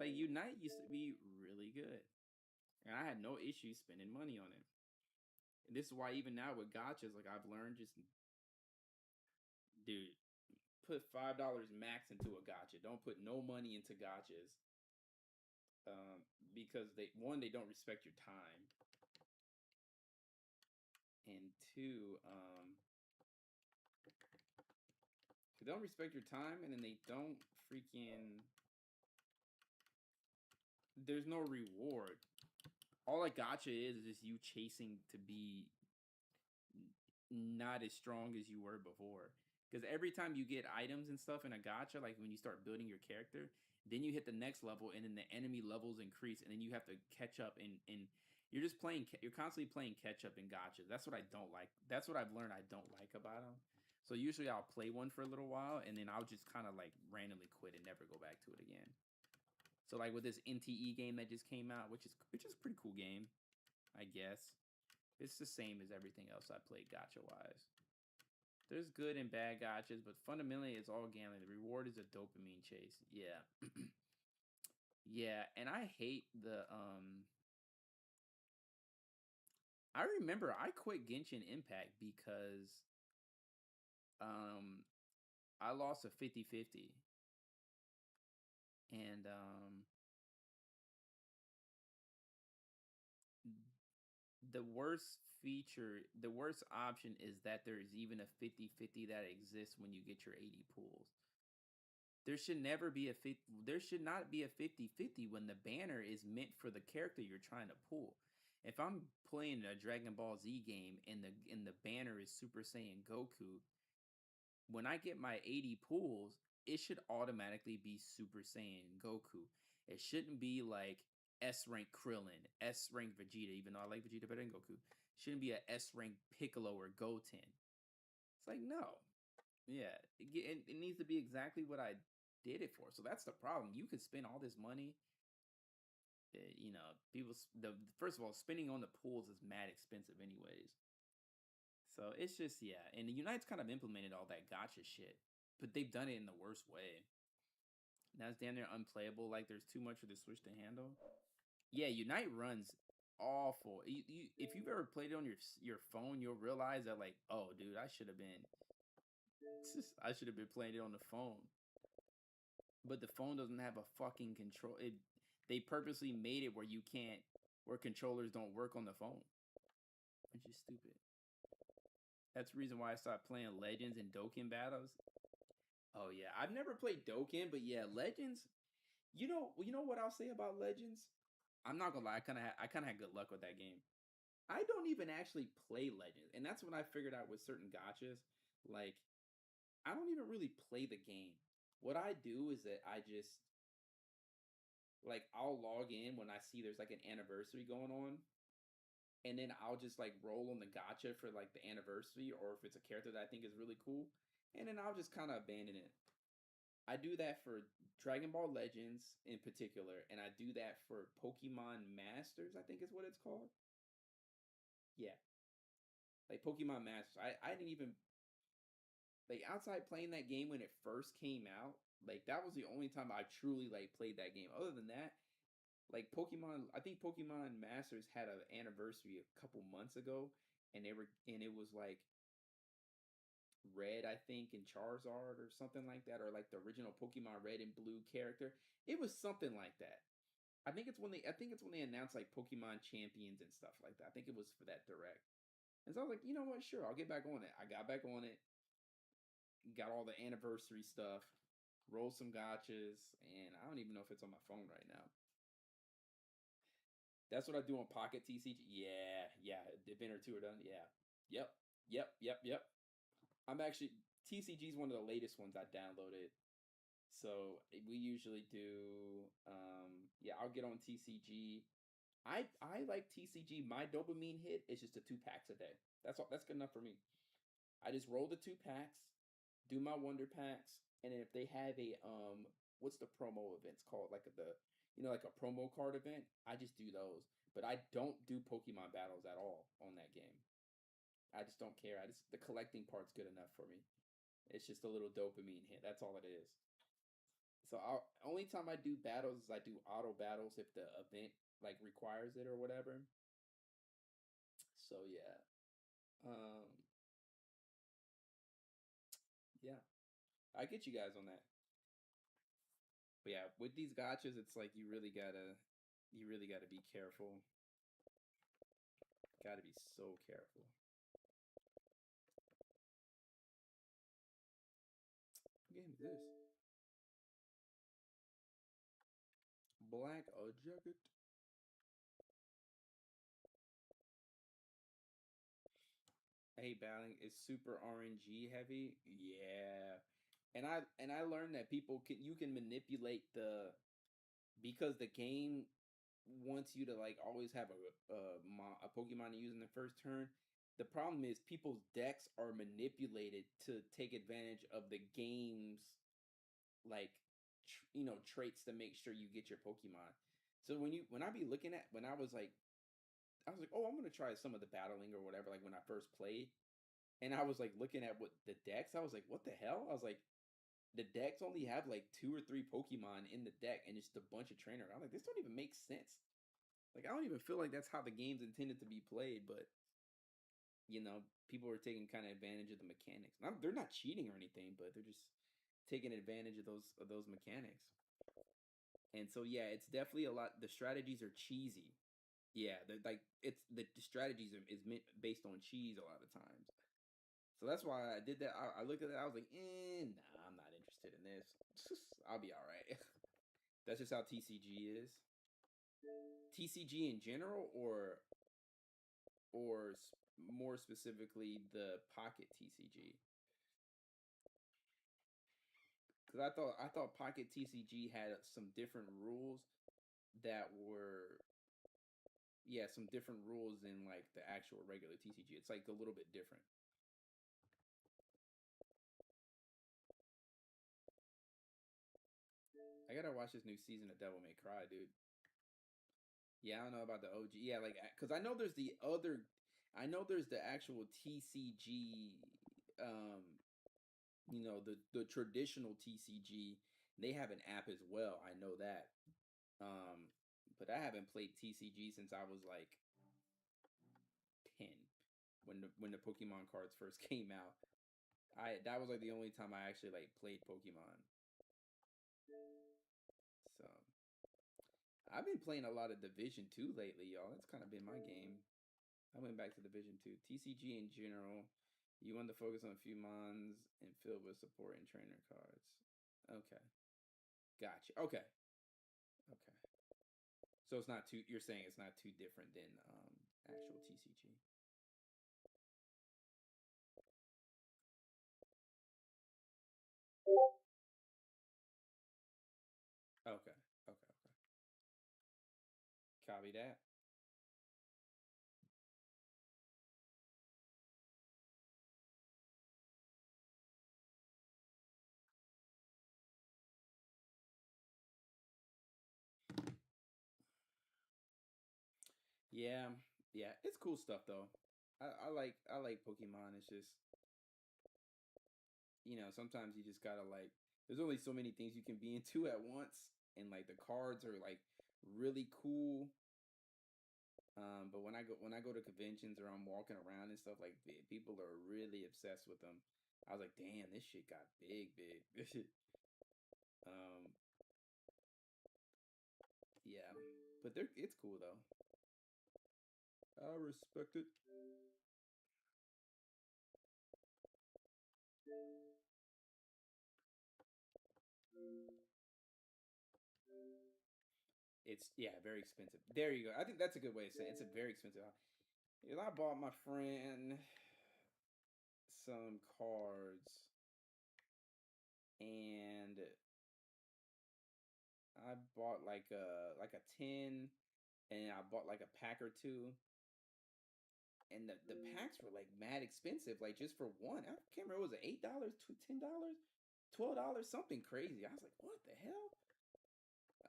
like, Unite used to be really good. And I had no issue spending money on it. And this is why even now with gachas, like, I've learned just, dude, put $5 max into a gacha. Don't put no money into gachas. Because they don't respect your time. And two, they don't respect your time, and then they don't freaking, there's no reward. All a gacha is just you chasing to be not as strong as you were before. Because every time you get items and stuff in a gacha, like when you start building your character, then you hit the next level, and then the enemy levels increase, and then you have to catch up, and you're just playing, you're constantly playing catch up in gachas. That's what I don't like. That's what I've learned I don't like about them. So usually I'll play one for a little while, and then I'll just kind of like randomly quit and never go back to it again. So like with this NTE game that just came out, which is a pretty cool game, I guess. It's the same as everything else I played gacha-wise. There's good and bad gachas, but fundamentally it's all gambling. The reward is a dopamine chase. Yeah. Yeah, and I hate the I remember I quit Genshin Impact because I lost a 50-50. And the worst option is that there is even a 50-50 that exists when you get your 80 pools. There should not be a 50-50 when the banner is meant for the character you're trying to pull. If I'm playing a Dragon Ball Z game and the banner is Super Saiyan Goku, when I get my 80 pulls, it should automatically be Super Saiyan Goku. It shouldn't be like S rank Krillin, S rank Vegeta, even though I like Vegeta better than Goku. It shouldn't be a S rank Piccolo or Goten. It's like, no. Yeah, it needs to be exactly what I did it for. So that's the problem. You could spend all this money. You know, first of all, spending on the pools is mad expensive anyways. So it's just, yeah. And the Unite's kind of implemented all that gacha shit, but they've done it in the worst way. Now it's damn near unplayable. Like, there's too much for the Switch to handle. Yeah, Unite runs awful. If you've ever played it on your phone, you'll realize that, like, oh, dude, I should have been playing it on the phone. But the phone doesn't have a fucking control. They purposely made it where controllers don't work on the phone, which is stupid. That's the reason why I stopped playing Legends and Dokkan battles. Oh yeah, I've never played Dokkan, but yeah, Legends. You know what I'll say about Legends? I'm not gonna lie, I kind of had good luck with that game. I don't even actually play Legends, and that's when I figured out with certain gotchas, like I don't even really play the game. What I do is that I just like I'll log in when I see there's like an anniversary going on, and then I'll just like roll on the gotcha for like the anniversary, or if it's a character that I think is really cool, and then I'll just kind of abandon it. I do that for Dragon Ball Legends in particular, and I do that for Pokemon Masters, I think is what it's called. Yeah, like Pokemon Masters. I didn't even like outside playing that game when it first came out. Like that was the only time I truly like played that game. Other than that, like Pokemon, I think Pokemon Masters had an anniversary a couple months ago, and it was like Red, I think, and Charizard or something like that, or like the original Pokemon Red and Blue character. It was something like that. I think it's when they announced like Pokemon Champions and stuff like that. I think it was for that direct. And so I was like, you know what, sure, I'll get back on it. I got back on it, got all the anniversary stuff, rolled some gotchas, and I don't even know if it's on my phone right now. That's what I do on Pocket TCG. Yeah, yeah. The event or two are done. Yeah. Yep. Yep. I'm actually TCG is one of the latest ones I downloaded. So we usually do yeah, I'll get on TCG. I like TCG. My dopamine hit is just the 2 packs a day. That's all, that's good enough for me. I just roll the 2 packs, do my wonder packs, and then if they have a what's the promo events called? Like like a promo card event, I just do those. But I don't do Pokemon battles at all on that game. I just don't care. The collecting part's good enough for me. It's just a little dopamine hit. That's all it is. So only time I do battles is I do auto battles if the event like requires it or whatever. So yeah. Um yeah. I get you guys on that. But yeah, with these gotchas, it's like you really gotta be careful. Gotta be so careful. What game is this? Black Jacket. Hey, battling is super RNG heavy. Yeah, and I learned that you can manipulate because the game wants you to like always have a Pokemon to use in the first turn. The problem is people's decks are manipulated to take advantage of the game's like traits to make sure you get your Pokemon. So when I be looking at when I was like, oh, I'm gonna try some of the battling or whatever. Like when I first played, and I was like looking at what the decks. I was like, what the hell? I was like, the decks only have like 2 or 3 Pokemon in the deck, and it's just a bunch of trainer. I'm like, this don't even make sense. Like I don't even feel like that's how the game's intended to be played. But people are taking kind of advantage of the mechanics. They're not cheating or anything, but they're just taking advantage of those mechanics. And so yeah, it's definitely a lot. The strategies are cheesy. Yeah, like it's the strategies is based on cheese a lot of times. So that's why I did that. I looked at that. I was like, nah, I'm not interested in this. I'll be all right. That's just how TCG is. TCG in general, or more specifically the Pocket TCG. Because I thought Pocket TCG had some different rules that were some different rules than like the actual regular TCG. It's like a little bit different. I gotta watch this new season of Devil May Cry, dude. Yeah, I don't know about the OG. Yeah, like because I know there's the actual TCG, the traditional TCG. They have an app as well. I know that. But I haven't played TCG since I was like 10 when the Pokemon cards first came out. That was like the only time I actually like played Pokemon. So I've been playing a lot of Division 2 lately, y'all. That's kind of been my game. I went back to Division 2. TCG in general, you want to focus on a few mons and fill with support and trainer cards. Okay. Gotcha. Okay. So it's not too. You're saying it's not too different than actual TCG. Okay. Okay. Okay. Copy that. Yeah. Yeah. It's cool stuff though. I like Pokemon. It's just, sometimes you just gotta like. There's only so many things you can be into at once, and like the cards are like really cool. But when I go to conventions or I'm walking around and stuff, like people are really obsessed with them. I was like, damn, this shit got big, big. um, yeah, but it's cool though. I respect it. It's very expensive. There you go. I think that's a good way to say it. It's a very expensive. I bought my friend some cards, and I bought like a 10, and I bought like a pack or two, and the packs were like mad expensive, like just for one. I can't remember, was it $8, $10, $12, something crazy. I was like, what the hell?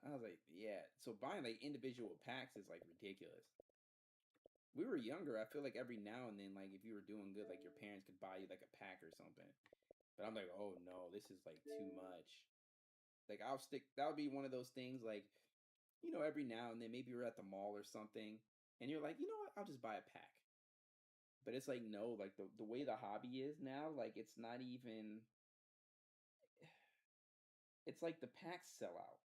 I was like, yeah. So buying like individual packs is like ridiculous. We were younger. I feel like every now and then, like if you were doing good, like your parents could buy you like a pack or something. But I'm like, oh no, this is like too much. Like I'll stick. That would be one of those things, like, every now and then, maybe you're at the mall or something, and you're like, you know what, I'll just buy a pack. But it's like, no, like the way the hobby is now, like it's not even. It's like the packs sell out,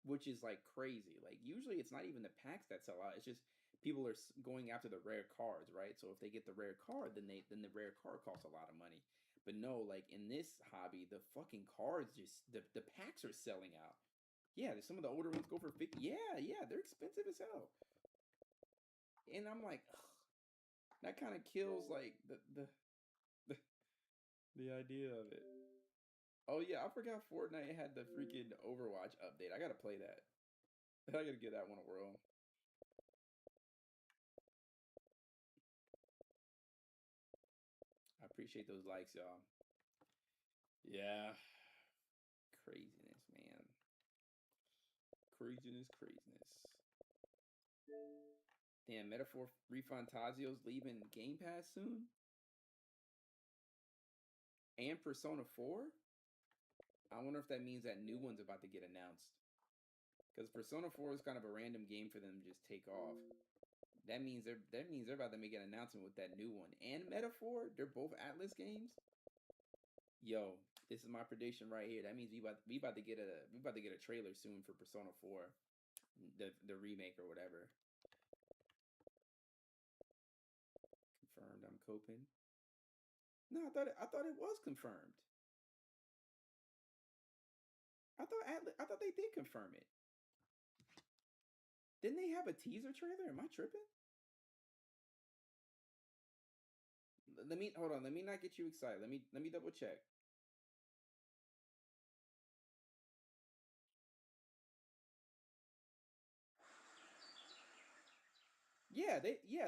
which is like crazy. Like usually it's not even the packs that sell out. It's just people are going after the rare cards, right? So if they get the rare card, then the rare card costs a lot of money. But no, like in this hobby, the fucking cards just the packs are selling out. Yeah, some of the older ones go for 50. Yeah, yeah, they're expensive as hell. And I'm like, ugh, that kind of kills like the the idea of it. Oh yeah, I forgot Fortnite had the freaking Overwatch update. I gotta play that. I gotta get that one a whirl. I appreciate those likes, y'all. Yeah. Craziness, man. Craziness, craziness. Damn, Metaphor Refantazio's leaving Game Pass soon? And Persona 4? I wonder if that means that new one's about to get announced. Because Persona 4 is kind of a random game for them to just take off. That means they're about to make an announcement with that new one. And Metaphor, they're both Atlas games. Yo, this is my prediction right here. That means we about to get a trailer soon for Persona 4, the remake or whatever. Confirmed. I'm coping. No, I thought it was confirmed. I thought they did confirm it. Didn't they have a teaser trailer? Am I tripping? Let me hold on. Let me not get you excited. Let me double check.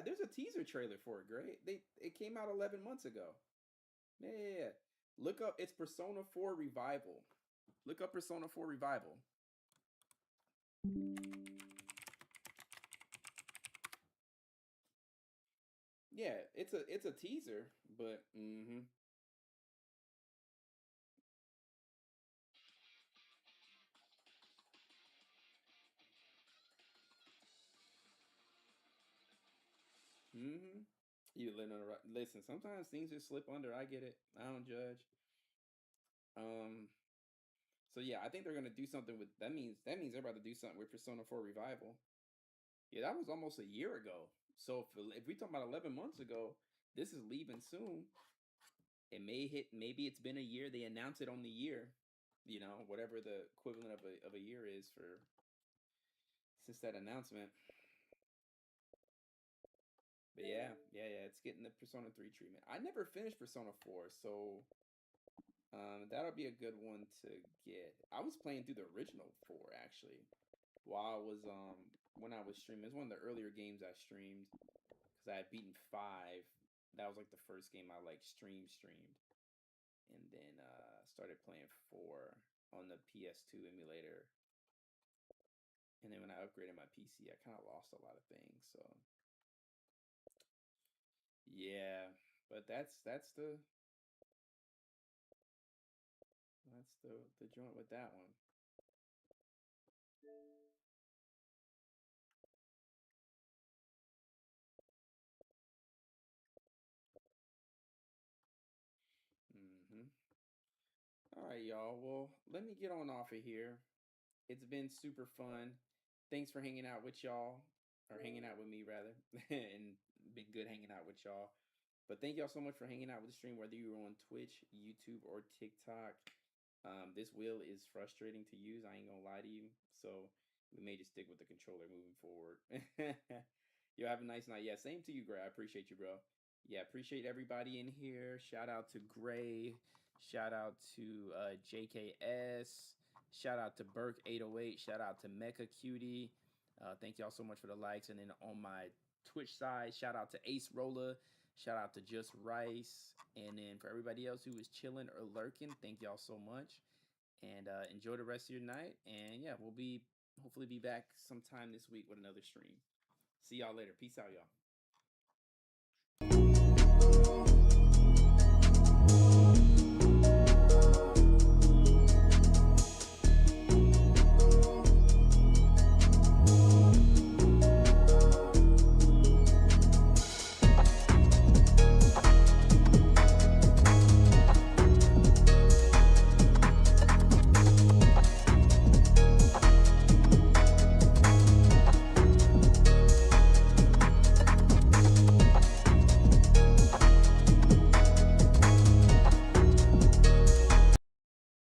There's a teaser trailer for it, Gray. It came out 11 months ago. Yeah. Look up, it's Persona 4 Revival. Look up Persona 4 Revival. Yeah, it's a teaser, but You listen, sometimes things just slip under. I get it. I don't judge. Um so yeah, I think they're gonna do something with that means they're about to do something with Persona 4 Revival. Yeah, that was almost a year ago. So if we talk about 11 months ago, this is leaving soon. It may hit. Maybe it's been a year. They announce it on the year. Whatever the equivalent of a year is for since that announcement. But yeah, it's getting the Persona 3 treatment. I never finished Persona 4, so that'll be a good one to get. I was playing through the original 4 actually while I was when I was streaming. It's one of the earlier games I streamed because I had beaten 5. That was like the first game I like streamed, and then started playing 4 on the PS2 emulator. And then when I upgraded my PC, I kind of lost a lot of things. So yeah, but that's the joint with that one. All right, y'all. Well, let me get on off of here. It's been super fun. Thanks for hanging out with y'all, or hanging out with me rather, and been good hanging out with y'all. But thank y'all so much for hanging out with the stream, whether you were on Twitch, YouTube, or TikTok. This wheel is frustrating to use. I ain't gonna lie to you. So we may just stick with the controller moving forward. Yo, have a nice night. Yeah, same to you, Gray. I appreciate you, bro. Yeah, appreciate everybody in here. Shout out to Gray. Shout out to JKS. Shout out to Burke808. Shout out to Mecha Cutie. Thank y'all so much for the likes. And then on my Twitch side, shout out to Ace Rolla. Shout out to Just Rice. And then for everybody else who is chilling or lurking, thank y'all so much. And enjoy the rest of your night. And yeah, we'll hopefully be back sometime this week with another stream. See y'all later. Peace out, y'all.